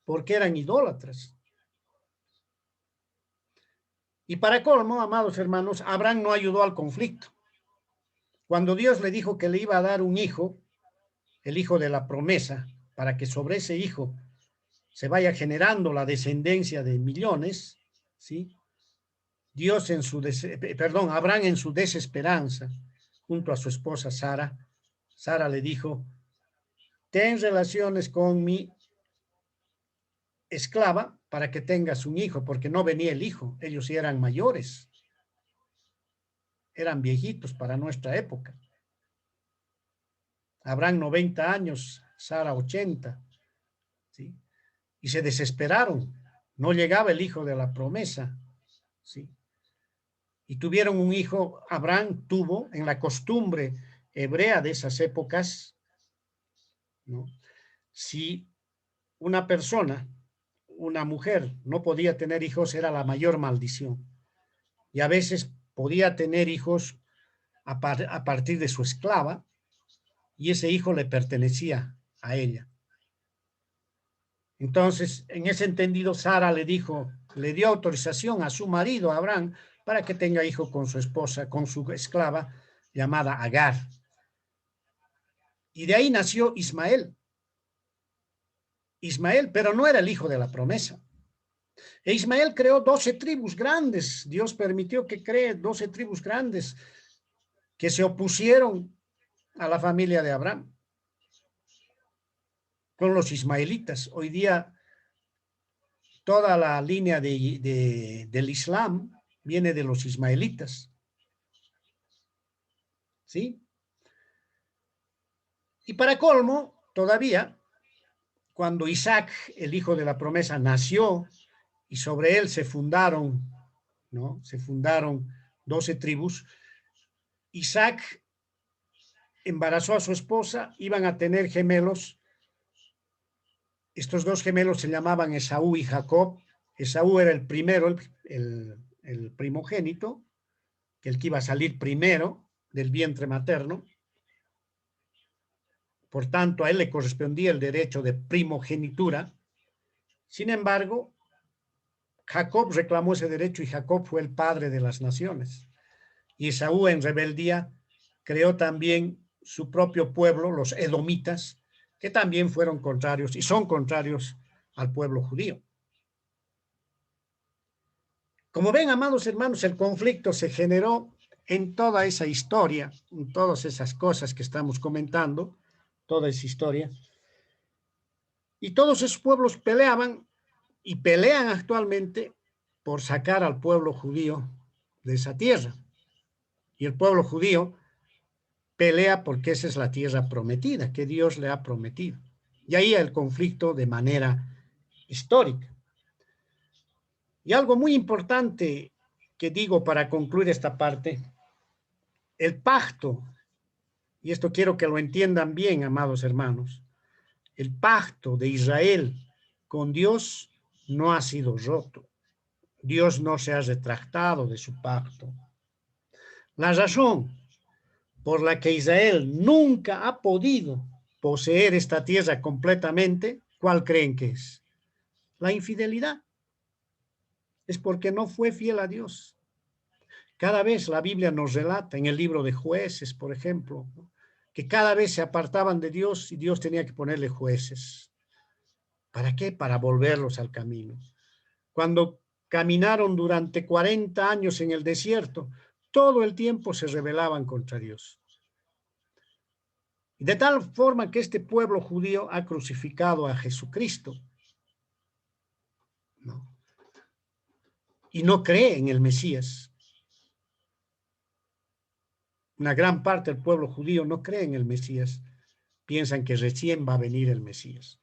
porque eran idólatras. Y para colmo, amados hermanos, Abraham no ayudó al conflicto. Cuando Dios le dijo que le iba a dar un hijo, el hijo de la promesa, para que sobre ese hijo se vaya generando la descendencia de millones, ¿sí? Abraham en su desesperanza, junto a su esposa Sara le dijo, ten relaciones con mi esclava para que tengas un hijo, porque no venía el hijo, ellos sí eran mayores, eran viejitos para nuestra época. Abraham 90 años, Sara 80, ¿sí? Y se desesperaron, no llegaba el hijo de la promesa, ¿sí? Y tuvieron un hijo, Abraham tuvo, en la costumbre hebrea de esas épocas, ¿no? Si una persona, una mujer, no podía tener hijos, era la mayor maldición. Y a veces podía tener hijos a partir de su esclava, y ese hijo le pertenecía a ella. Entonces, en ese entendido, Sara le dio autorización a su marido, Abraham, para que tenga hijo con su esposa, con su esclava, llamada Agar. Y de ahí nació Ismael. Ismael, pero no era el hijo de la promesa. E Ismael creó 12 tribus grandes. Dios permitió que cree 12 tribus grandes que se opusieron a la familia de Abraham, con los ismaelitas. Hoy día toda la línea del Islam viene de los ismaelitas, ¿sí? Y para colmo, todavía, cuando Isaac, el hijo de la promesa, nació y sobre él se fundaron, ¿no? Se fundaron 12 tribus. Isaac embarazó a su esposa, iban a tener gemelos. Estos dos gemelos se llamaban Esaú y Jacob. Esaú era el primero, el primogénito, el que iba a salir primero del vientre materno. Por tanto, a él le correspondía el derecho de primogenitura. Sin embargo, Jacob reclamó ese derecho y Jacob fue el padre de las naciones. Y Esaú, en rebeldía, creó también su propio pueblo, los edomitas, que también fueron contrarios y son contrarios al pueblo judío. Como ven, amados hermanos, el conflicto se generó en toda esa historia, en todas esas cosas que estamos comentando, toda esa historia. Y todos esos pueblos peleaban y pelean actualmente por sacar al pueblo judío de esa tierra. Y el pueblo judío pelea porque esa es la tierra prometida, que Dios le ha prometido. Y ahí el conflicto de manera histórica. Y algo muy importante que digo para concluir esta parte, el pacto, y esto quiero que lo entiendan bien, amados hermanos, el pacto de Israel con Dios no ha sido roto. Dios no se ha retractado de su pacto. La razón por la que Israel nunca ha podido poseer esta tierra completamente, ¿cuál creen que es? La infidelidad. Es porque no fue fiel a Dios. Cada vez la Biblia nos relata, en el libro de Jueces, por ejemplo, ¿no?, que cada vez se apartaban de Dios y Dios tenía que ponerle jueces. ¿Para qué? Para volverlos al camino. Cuando caminaron durante 40 años en el desierto, todo el tiempo se rebelaban contra Dios. De tal forma que este pueblo judío ha crucificado a Jesucristo, ¿no?, y no cree en el Mesías. Una gran parte del pueblo judío no cree en el Mesías. Piensan que recién va a venir el Mesías.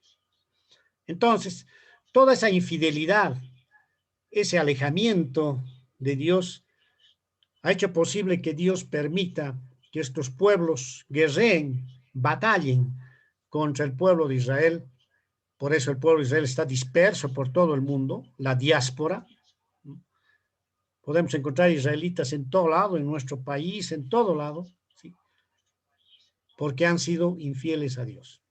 Entonces, toda esa infidelidad, ese alejamiento de Dios, ha hecho posible que Dios permita que estos pueblos guerreen, batallen contra el pueblo de Israel. Por eso el pueblo de Israel está disperso por todo el mundo, la diáspora. Podemos encontrar israelitas en todo lado, en nuestro país, en todo lado, ¿sí?, porque han sido infieles a Dios.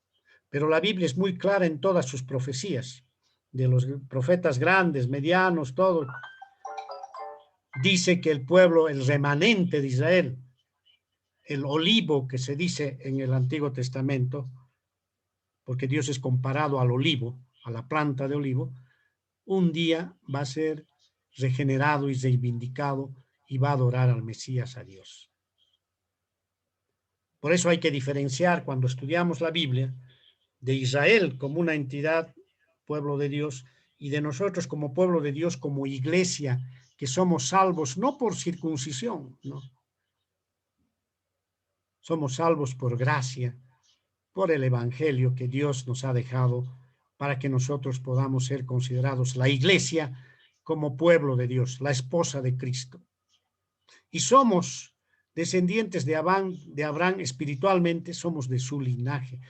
Pero la Biblia es muy clara en todas sus profecías, de los profetas grandes, medianos, todo. Dice que el pueblo, el remanente de Israel, el olivo que se dice en el Antiguo Testamento, porque Dios es comparado al olivo, a la planta de olivo, un día va a ser regenerado y reivindicado y va a adorar al Mesías, a Dios. Por eso hay que diferenciar cuando estudiamos la Biblia de Israel como una entidad, pueblo de Dios, y de nosotros como pueblo de Dios, como iglesia, que somos salvos no por circuncisión, no. Somos salvos por gracia, por el evangelio que Dios nos ha dejado para que nosotros podamos ser considerados la iglesia como pueblo de Dios, la esposa de Cristo. Y somos descendientes de Abraham espiritualmente, somos de su linaje,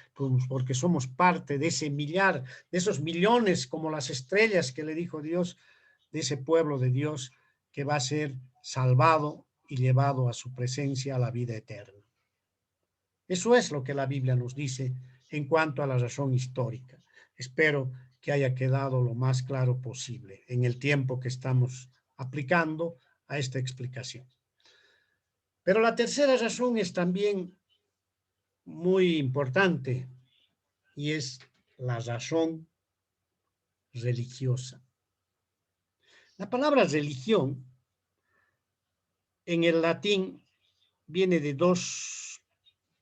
porque somos parte de ese millar, de esos millones como las estrellas que le dijo Dios, de ese pueblo de Dios que va a ser salvado y llevado a su presencia, a la vida eterna. Eso es lo que la Biblia nos dice en cuanto a la razón histórica. Espero que haya quedado lo más claro posible en el tiempo que estamos aplicando a esta explicación. Pero la tercera razón es también muy importante y es la razón religiosa. La palabra religión en el latín viene de dos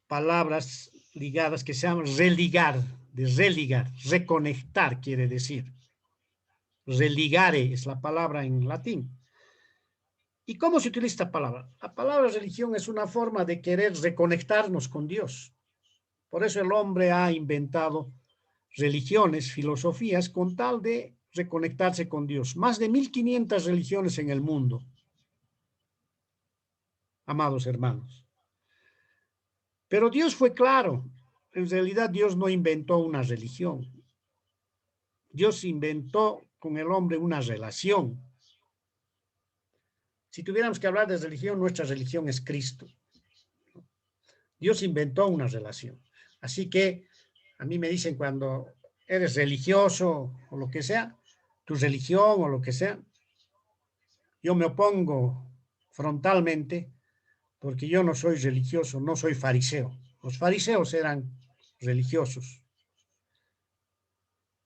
palabras ligadas que se llaman religar, de religar, reconectar quiere decir. Religare es la palabra en latín. ¿Y cómo se utiliza esta palabra? La palabra religión es una forma de querer reconectarnos con Dios. Por eso el hombre ha inventado religiones, filosofías, con tal de reconectarse con Dios. Más de 1500 religiones en el mundo, amados hermanos. Pero Dios fue claro. En realidad Dios no inventó una religión. Dios inventó con el hombre una relación. Si tuviéramos que hablar de religión, nuestra religión es Cristo. Dios inventó una relación. Así que a mí me dicen cuando eres religioso o lo que sea, tu religión o lo que sea, yo me opongo frontalmente porque yo no soy religioso, no soy fariseo. Los fariseos eran religiosos.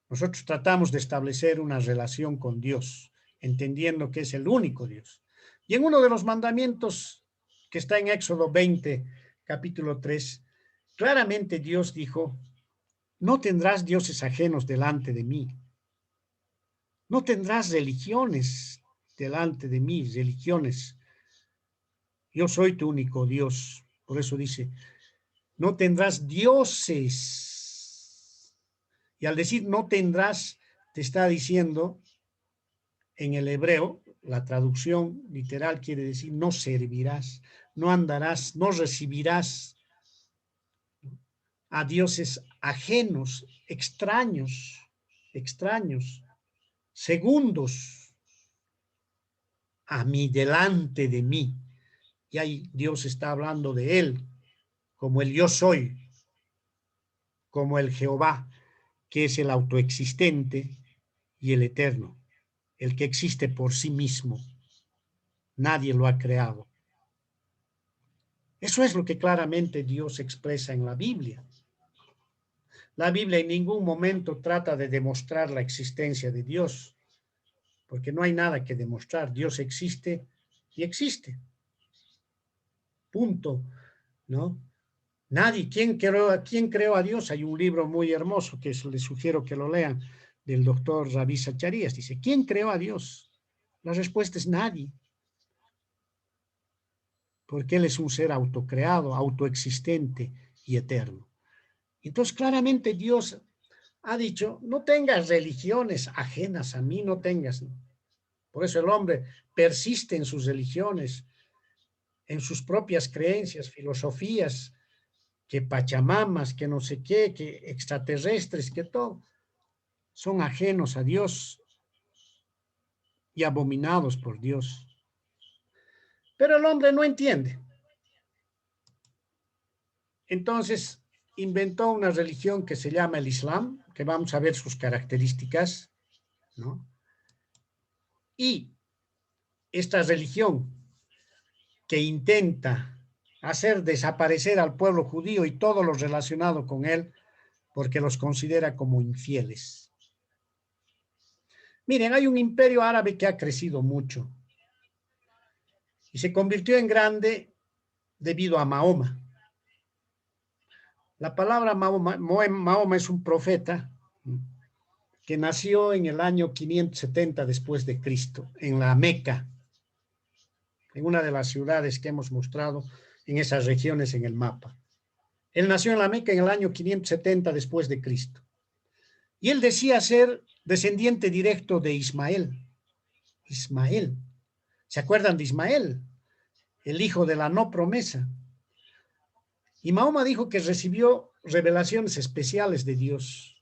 Nosotros tratamos de establecer una relación con Dios, entendiendo que es el único Dios. Y en uno de los mandamientos que está en Éxodo 20, capítulo 3, claramente Dios dijo, no tendrás dioses ajenos delante de mí. No tendrás religiones delante de mí, religiones. Yo soy tu único Dios. Por eso dice, no tendrás dioses. Y al decir no tendrás, te está diciendo en el hebreo, la traducción literal quiere decir no servirás, no andarás, no recibirás a dioses ajenos, extraños, segundos a mí, delante de mí. Y ahí Dios está hablando de él, como el yo soy, como el Jehová, que es el autoexistente y el eterno, el que existe por sí mismo. Nadie lo ha creado. Eso es lo que claramente Dios expresa en la Biblia. La Biblia en ningún momento trata de demostrar la existencia de Dios, porque no hay nada que demostrar. Dios existe y existe. Punto, ¿no? Nadie. ¿Quién creó a Dios? Hay un libro muy hermoso que les sugiero que lo lean, del doctor Ravi Zacharias. Dice, ¿quién creó a Dios? La respuesta es nadie. Porque Él es un ser autocreado, autoexistente y eterno. Entonces, claramente Dios ha dicho, no tengas religiones ajenas a mí, no tengas. Por eso el hombre persiste en sus religiones, en sus propias creencias, filosofías, que pachamamas, que no sé qué, que extraterrestres, que todo, son ajenos a Dios y abominados por Dios. Pero el hombre no entiende. Entonces inventó una religión que se llama el Islam, que vamos a ver sus características, ¿no? Y esta religión que intenta hacer desaparecer al pueblo judío y todo lo relacionado con él, porque los considera como infieles. Miren, hay un imperio árabe que ha crecido mucho y se convirtió en grande debido a Mahoma. La palabra Mahoma es un profeta que nació en el año 570 después de Cristo, en la Meca, en una de las ciudades que hemos mostrado en esas regiones en el mapa. Él nació en la Meca en el año 570 después de Cristo. Y él decía ser descendiente directo de Ismael. Ismael. ¿Se acuerdan de Ismael? El hijo de la no promesa. Y Mahoma dijo que recibió revelaciones especiales de Dios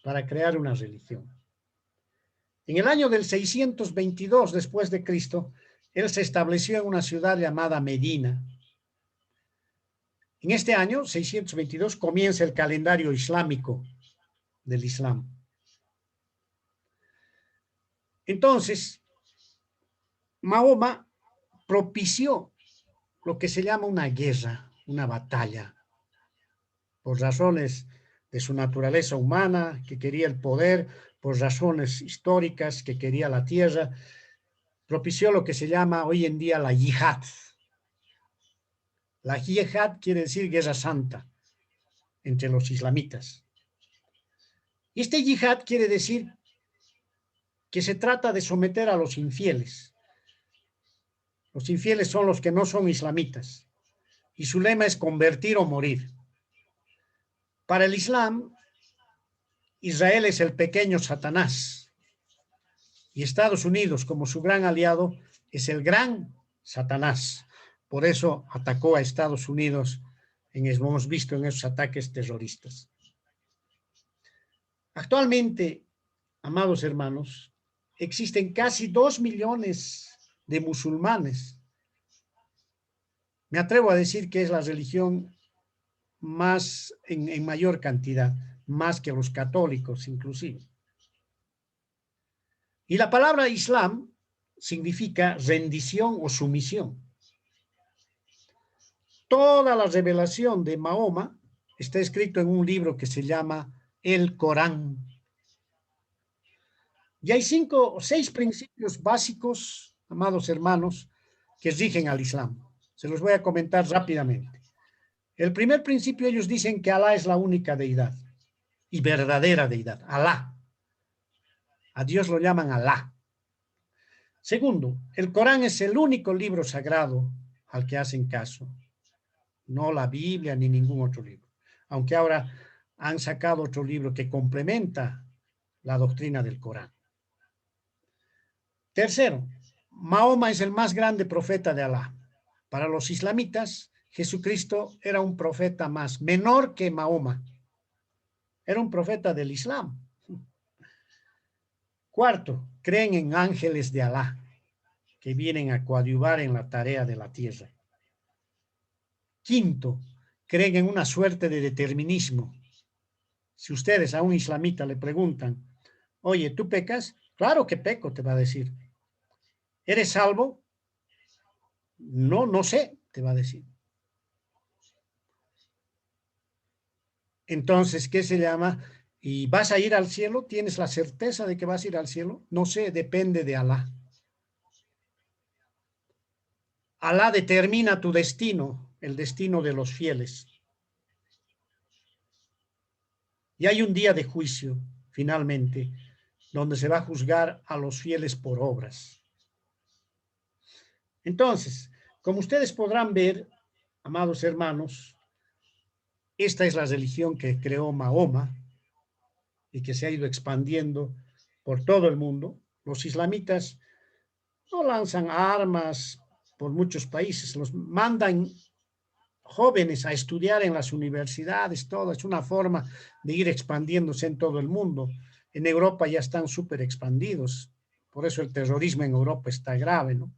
para crear una religión. En el año del 622 después de Cristo, él se estableció en una ciudad llamada Medina. En este año, 622, comienza el calendario islámico del Islam. Entonces, Mahoma propició lo que se llama una guerra, una batalla, por razones de su naturaleza humana, que quería el poder, por razones históricas, que quería la tierra, propició lo que se llama hoy en día la yihad. La yihad quiere decir guerra santa entre los islamitas. Y este yihad quiere decir que se trata de someter a los infieles. Los infieles son los que no son islamitas. Y su lema es convertir o morir. Para el Islam, Israel es el pequeño Satanás. Y Estados Unidos, como su gran aliado, es el gran Satanás. Por eso atacó a Estados Unidos, hemos visto en esos ataques terroristas. Actualmente, amados hermanos, existen casi 2 millones de musulmanes. Me atrevo a decir que es la religión más en mayor cantidad, más que los católicos inclusive. Y la palabra Islam significa rendición o sumisión. Toda la revelación de Mahoma está escrito en un libro que se llama el Corán. Y hay 5 o 6 principios básicos, amados hermanos, que rigen al Islam. Se los voy a comentar rápidamente. El primer principio, ellos dicen que Alá es la única deidad y verdadera deidad, Alá. A Dios lo llaman Alá. Segundo, el Corán es el único libro sagrado al que hacen caso. No la Biblia ni ningún otro libro. Aunque ahora han sacado otro libro que complementa la doctrina del Corán. Tercero, Mahoma es el más grande profeta de Alá. Para los islamitas, Jesucristo era un profeta más, menor que Mahoma. Era un profeta del Islam. Cuarto, creen en ángeles de Alá, que vienen a coadyuvar en la tarea de la tierra. Quinto, creen en una suerte de determinismo. Si ustedes a un islamita le preguntan, oye, ¿tú pecas? Claro que peco, te va a decir. ¿Eres salvo? No, no sé, te va a decir. Entonces, ¿qué se llama? ¿Y vas a ir al cielo? ¿Tienes la certeza de que vas a ir al cielo? No sé, depende de Alá. Alá determina tu destino, el destino de los fieles. Y hay un día de juicio, finalmente, donde se va a juzgar a los fieles por obras. Entonces, como ustedes podrán ver, amados hermanos, esta es la religión que creó Mahoma y que se ha ido expandiendo por todo el mundo. Los islamitas no lanzan armas por muchos países, los mandan jóvenes a estudiar en las universidades, todo es una forma de ir expandiéndose en todo el mundo. En Europa ya están súper expandidos, por eso el terrorismo en Europa está grave, ¿no?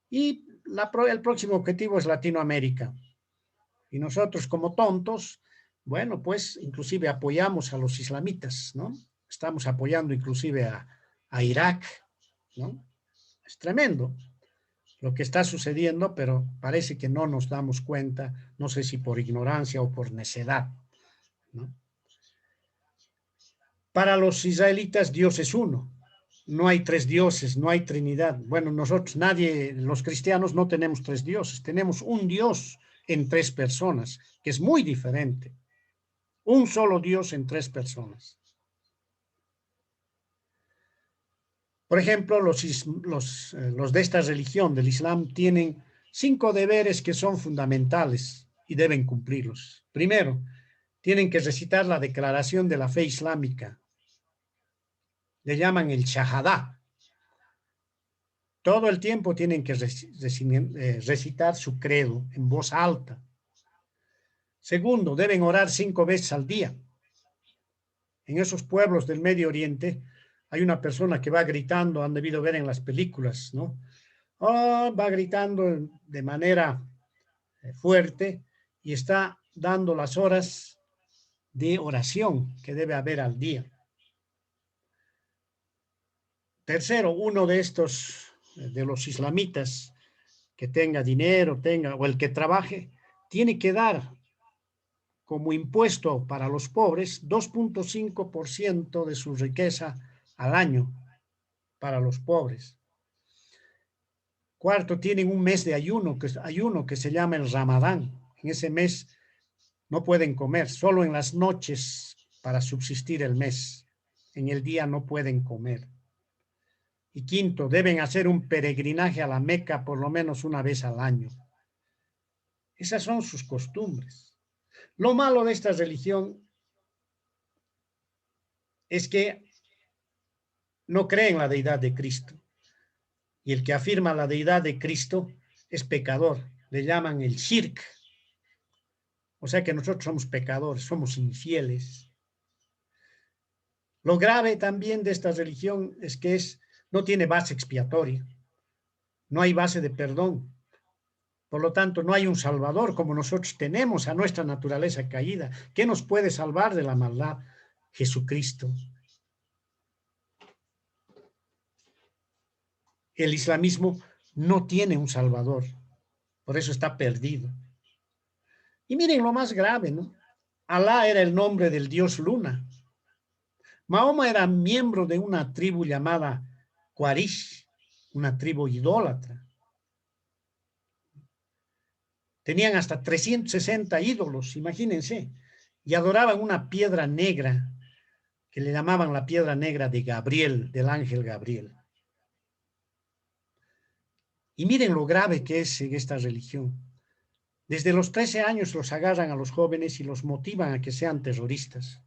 Y el próximo objetivo es Latinoamérica. Y nosotros como tontos, bueno, pues inclusive apoyamos a los islamitas, ¿no? Estamos apoyando inclusive a Irak, ¿no? Es tremendo. lo que está sucediendo, pero parece que no nos damos cuenta, no sé si por ignorancia o por necedad, ¿no? Para los israelitas Dios es uno, no hay tres dioses, no hay Trinidad. Bueno, nosotros, nadie, los cristianos no tenemos tres dioses, tenemos un Dios en tres personas, que es muy diferente. Un solo Dios en tres personas. Por ejemplo, los de esta religión, del Islam, tienen 5 deberes que son fundamentales y deben cumplirlos. Primero, tienen que recitar la declaración de la fe islámica. Le llaman el Shahadá. Todo el tiempo tienen que recitar su credo en voz alta. Segundo, deben orar 5 veces al día. En esos pueblos del Medio Oriente hay una persona que va gritando, han debido ver en las películas, ¿no? Oh, va gritando de manera fuerte y está dando las horas de oración que debe haber al día. Tercero, uno de estos, de los islamitas, que tenga dinero, o el que trabaje, tiene que dar como impuesto para los pobres 2.5% de su riqueza al año para los pobres. Cuarto, tienen un mes de ayuno que se llama el Ramadán. En ese mes no pueden comer, solo en las noches para subsistir el mes. En el día no pueden comer. Y quinto, deben hacer un peregrinaje a la Meca por lo menos una vez al año. Esas son sus costumbres. Lo malo de esta religión es que no cree en la deidad de Cristo. Y el que afirma la deidad de Cristo es pecador. Le llaman el shirk. O sea que nosotros somos pecadores, somos infieles. Lo grave también de esta religión es que no tiene base expiatoria. No hay base de perdón. Por lo tanto, no hay un salvador como nosotros tenemos a nuestra naturaleza caída. ¿Qué nos puede salvar de la maldad? Jesucristo. El islamismo no tiene un salvador. Por eso está perdido. Y miren lo más grave, ¿no? Alá era el nombre del dios Luna. Mahoma era miembro de una tribu llamada Quraysh, una tribu idólatra. Tenían hasta 360 ídolos, imagínense, y adoraban una piedra negra, que le llamaban la piedra negra de Gabriel, del ángel Gabriel. Y miren lo grave que es en esta religión. Desde los 13 años los agarran a los jóvenes y los motivan a que sean terroristas.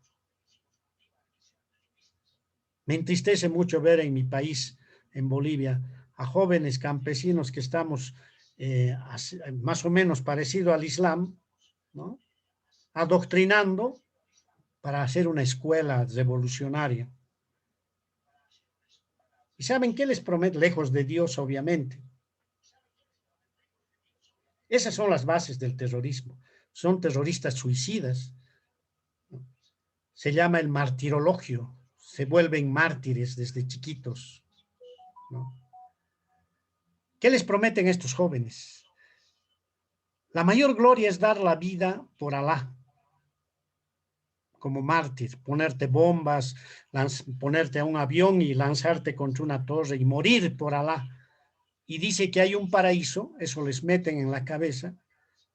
Me entristece mucho ver en mi país, en Bolivia, a jóvenes campesinos que estamos más o menos parecido al Islam, ¿no? Adoctrinando para hacer una escuela revolucionaria. ¿Y saben qué les promete? Lejos de Dios, obviamente. Esas son las bases del terrorismo. Son terroristas suicidas. Se llama el martirologio. Se vuelven mártires desde chiquitos, ¿no? ¿Qué les prometen estos jóvenes? La mayor gloria es dar la vida por Alá, como mártir, ponerte bombas, ponerte a un avión y lanzarte contra una torre y morir por Alá. Y dice que hay un paraíso, eso les meten en la cabeza,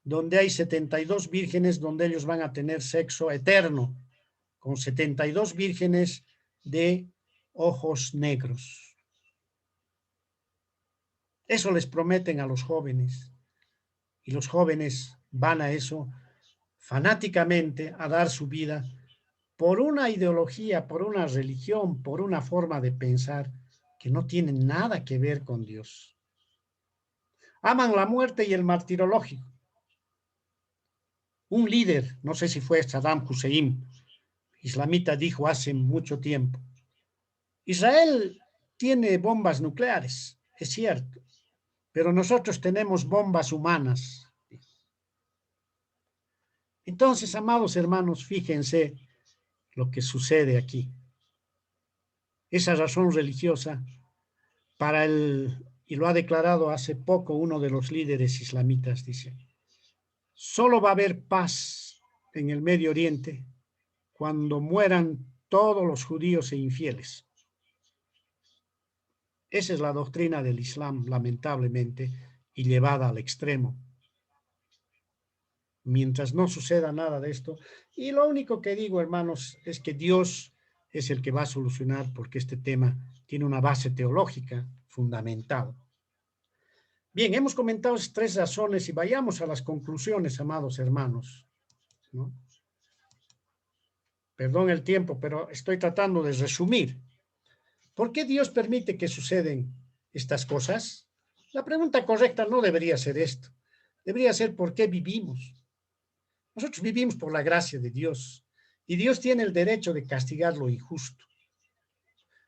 donde hay 72 vírgenes, donde ellos van a tener sexo eterno, con 72 vírgenes de ojos negros. Eso les prometen a los jóvenes. Y los jóvenes van a eso fanáticamente a dar su vida por una ideología, por una religión, por una forma de pensar que no tiene nada que ver con Dios. Aman la muerte y el martirologio. Un líder, no sé si fue Saddam Hussein, islamita, dijo hace mucho tiempo: Israel tiene bombas nucleares, es cierto, pero nosotros tenemos bombas humanas. Entonces, amados hermanos, fíjense lo que sucede aquí. Esa razón religiosa para el y lo ha declarado hace poco uno de los líderes islamitas, dice, solo va a haber paz en el Medio Oriente cuando mueran todos los judíos e infieles. Esa es la doctrina del Islam, lamentablemente, y llevada al extremo. Mientras no suceda nada de esto, y lo único que digo, hermanos, es que Dios es el que va a solucionar, porque este tema tiene una base teológica fundamental. Bien, hemos comentado esas 3 razones y vayamos a las conclusiones, amados hermanos, ¿no? Perdón el tiempo, pero estoy tratando de resumir. ¿Por qué Dios permite que suceden estas cosas? La pregunta correcta no debería ser esto. Debería ser ¿por qué vivimos? Nosotros vivimos por la gracia de Dios y Dios tiene el derecho de castigar lo injusto.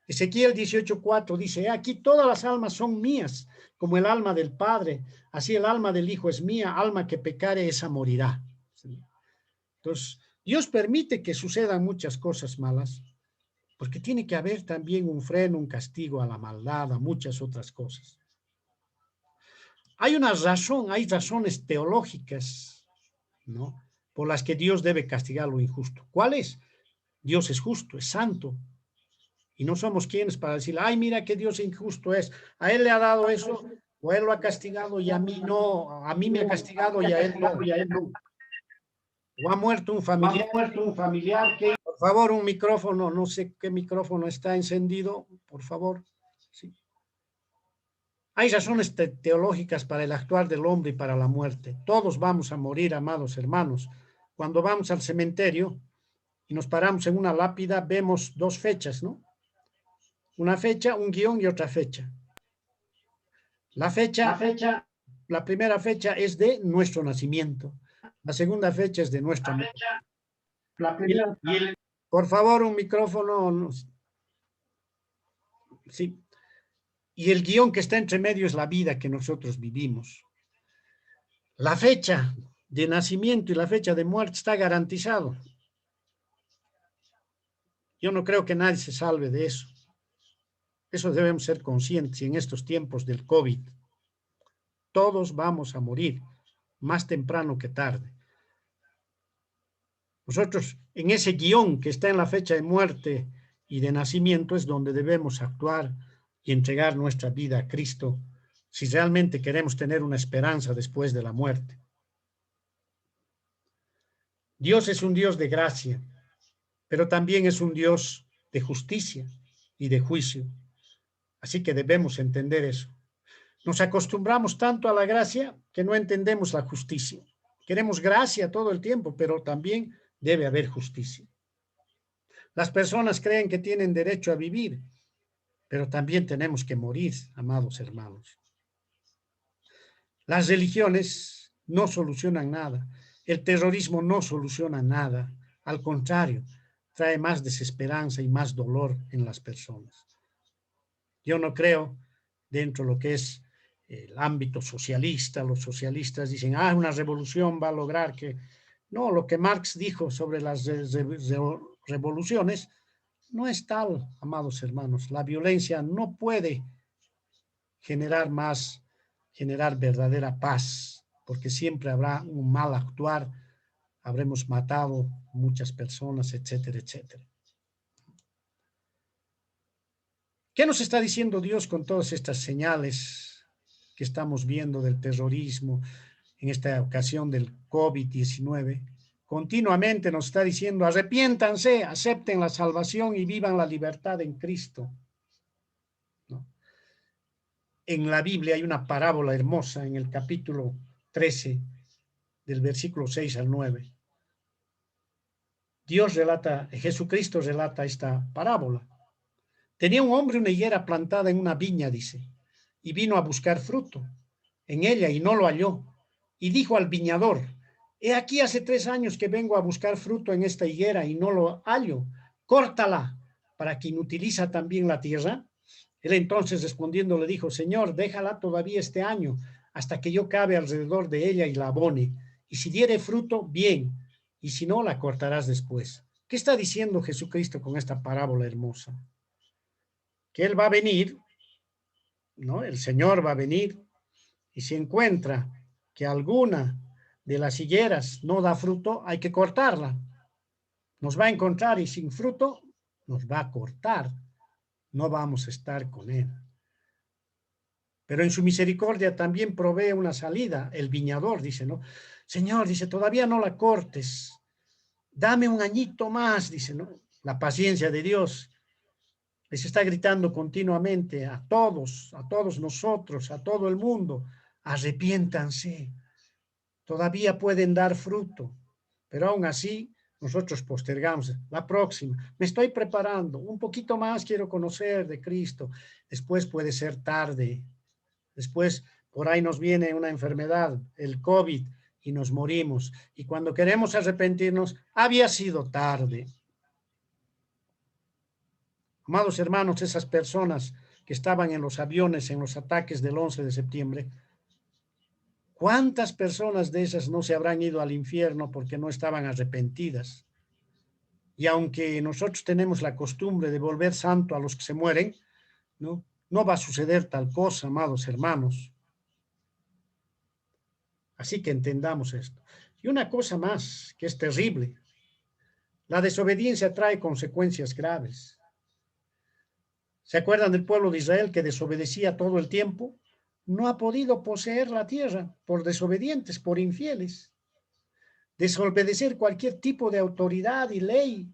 Ezequiel 18:4 dice, aquí todas las almas son mías, como el alma del Padre, así el alma del Hijo es mía, alma que pecare, esa morirá. Entonces, Dios permite que sucedan muchas cosas malas, porque tiene que haber también un freno, un castigo a la maldad, a muchas otras cosas. Hay una razón, hay razones teológicas, ¿no?, por las que Dios debe castigar lo injusto. ¿Cuál es? Dios es justo, es santo. Y no somos quienes para decir, ay, mira qué Dios injusto es. A él le ha dado eso, o a él lo ha castigado y a mí no. A mí me ha castigado y a él no. O ha muerto un familiar. Por favor, un micrófono, no sé qué micrófono está encendido, por favor. Sí. Hay razones teológicas para el actuar del hombre y para la muerte. Todos vamos a morir, amados hermanos. Cuando vamos al cementerio y nos paramos en una lápida, vemos 2 fechas, ¿no? Una fecha, un guión y otra fecha. La primera fecha es de nuestro nacimiento. La segunda fecha es de nuestra muerte. Por favor, un micrófono. Sí. Y el guión que está entre medio es la vida que nosotros vivimos. La fecha de nacimiento y la fecha de muerte está garantizado. Yo no creo que nadie se salve de eso. Eso debemos ser conscientes en estos tiempos del COVID. Todos vamos a morir, más temprano que tarde. Nosotros, en ese guión que está en la fecha de muerte y de nacimiento, es donde debemos actuar y entregar nuestra vida a Cristo, si realmente queremos tener una esperanza después de la muerte. Dios es un Dios de gracia, pero también es un Dios de justicia y de juicio. Así que debemos entender eso. Nos acostumbramos tanto a la gracia que no entendemos la justicia. Queremos gracia todo el tiempo, pero también debe haber justicia. Las personas creen que tienen derecho a vivir, pero también tenemos que morir, amados hermanos. Las religiones no solucionan nada. El terrorismo no soluciona nada. Al contrario, trae más desesperanza y más dolor en las personas. Yo no creo, dentro de lo que es el ámbito socialista, los socialistas dicen, una revolución va a lograr que... No, lo que Marx dijo sobre las revoluciones no es tal, amados hermanos. La violencia no puede generar verdadera paz, porque siempre habrá un mal actuar, habremos matado muchas personas, etcétera, etcétera. ¿Qué nos está diciendo Dios con todas estas señales que estamos viendo del terrorismo, en esta ocasión del COVID-19? Continuamente nos está diciendo, arrepiéntanse, acepten la salvación y vivan la libertad en Cristo, ¿no? En la Biblia hay una parábola hermosa en el capítulo 13, del versículo 6 al 9. Jesucristo relata esta parábola. Tenía un hombre una higuera plantada en una viña, dice, y vino a buscar fruto en ella y no lo halló. Y dijo al viñador, he aquí hace 3 años que vengo a buscar fruto en esta higuera y no lo hallo. Córtala para que inutiliza también la tierra. Él entonces respondiendo le dijo, Señor, déjala todavía este año hasta que yo cabe alrededor de ella y la abone. Y si diere fruto, bien, y si no, la cortarás después. ¿Qué está diciendo Jesucristo con esta parábola hermosa? Que Él va a venir ¿no? El Señor va a venir y si encuentra que alguna de las higueras no da fruto, hay que cortarla. Nos va a encontrar y sin fruto nos va a cortar. No vamos a estar con Él. Pero en su misericordia también provee una salida. El viñador dice, ¿no? Señor, dice, todavía no la cortes. Dame un añito más, dice, ¿no? La paciencia de Dios. Les está gritando continuamente a todos nosotros, a todo el mundo, arrepiéntanse. Todavía pueden dar fruto. Pero aún así, nosotros postergamos. La próxima, me estoy preparando. Un poquito más quiero conocer de Cristo. Después puede ser tarde. Después, por ahí nos viene una enfermedad, el COVID, y nos morimos. Y cuando queremos arrepentirnos, había sido tarde. Amados hermanos, esas personas que estaban en los aviones en los ataques del 11 de septiembre, ¿cuántas personas de esas no se habrán ido al infierno porque no estaban arrepentidas? Y aunque nosotros tenemos la costumbre de volver santo a los que se mueren, ¿no? No va a suceder tal cosa, amados hermanos. Así que entendamos esto. Y una cosa más que es terrible. La desobediencia trae consecuencias graves. ¿Se acuerdan del pueblo de Israel que desobedecía todo el tiempo? No ha podido poseer la tierra por desobedientes, por infieles. Desobedecer cualquier tipo de autoridad y ley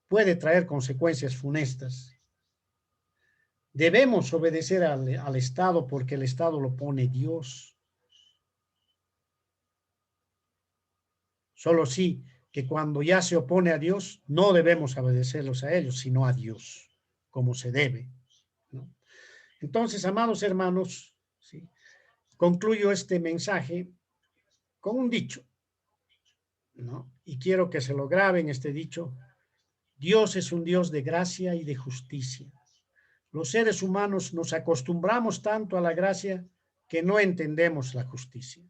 puede traer consecuencias funestas. Debemos obedecer al Estado porque el Estado lo pone Dios. Solo sí que cuando ya se opone a Dios, no debemos obedecerlos a ellos, sino a Dios, como se debe, ¿no? Entonces, amados hermanos, ¿sí? Concluyo este mensaje con un dicho, ¿no? Y quiero que se lo graben este dicho. Dios es un Dios de gracia y de justicia. Los seres humanos nos acostumbramos tanto a la gracia que no entendemos la justicia.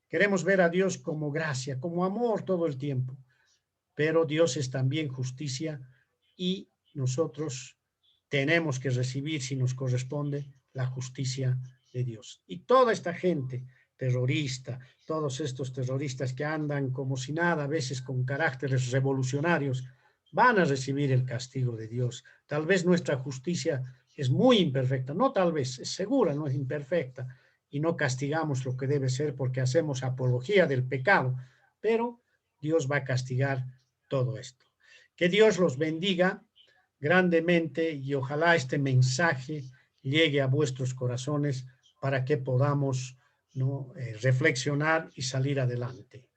Queremos ver a Dios como gracia, como amor todo el tiempo, pero Dios es también justicia y nosotros tenemos que recibir, si nos corresponde, la justicia de Dios. Y toda esta gente terrorista, todos estos terroristas que andan como si nada, a veces con caracteres revolucionarios, van a recibir el castigo de Dios. Tal vez nuestra justicia es muy imperfecta, no tal vez, es segura, no es imperfecta, y no castigamos lo que debe ser porque hacemos apología del pecado, pero Dios va a castigar todo esto. Que Dios los bendiga grandemente y ojalá este mensaje llegue a vuestros corazones para que podamos, ¿no?, reflexionar y salir adelante.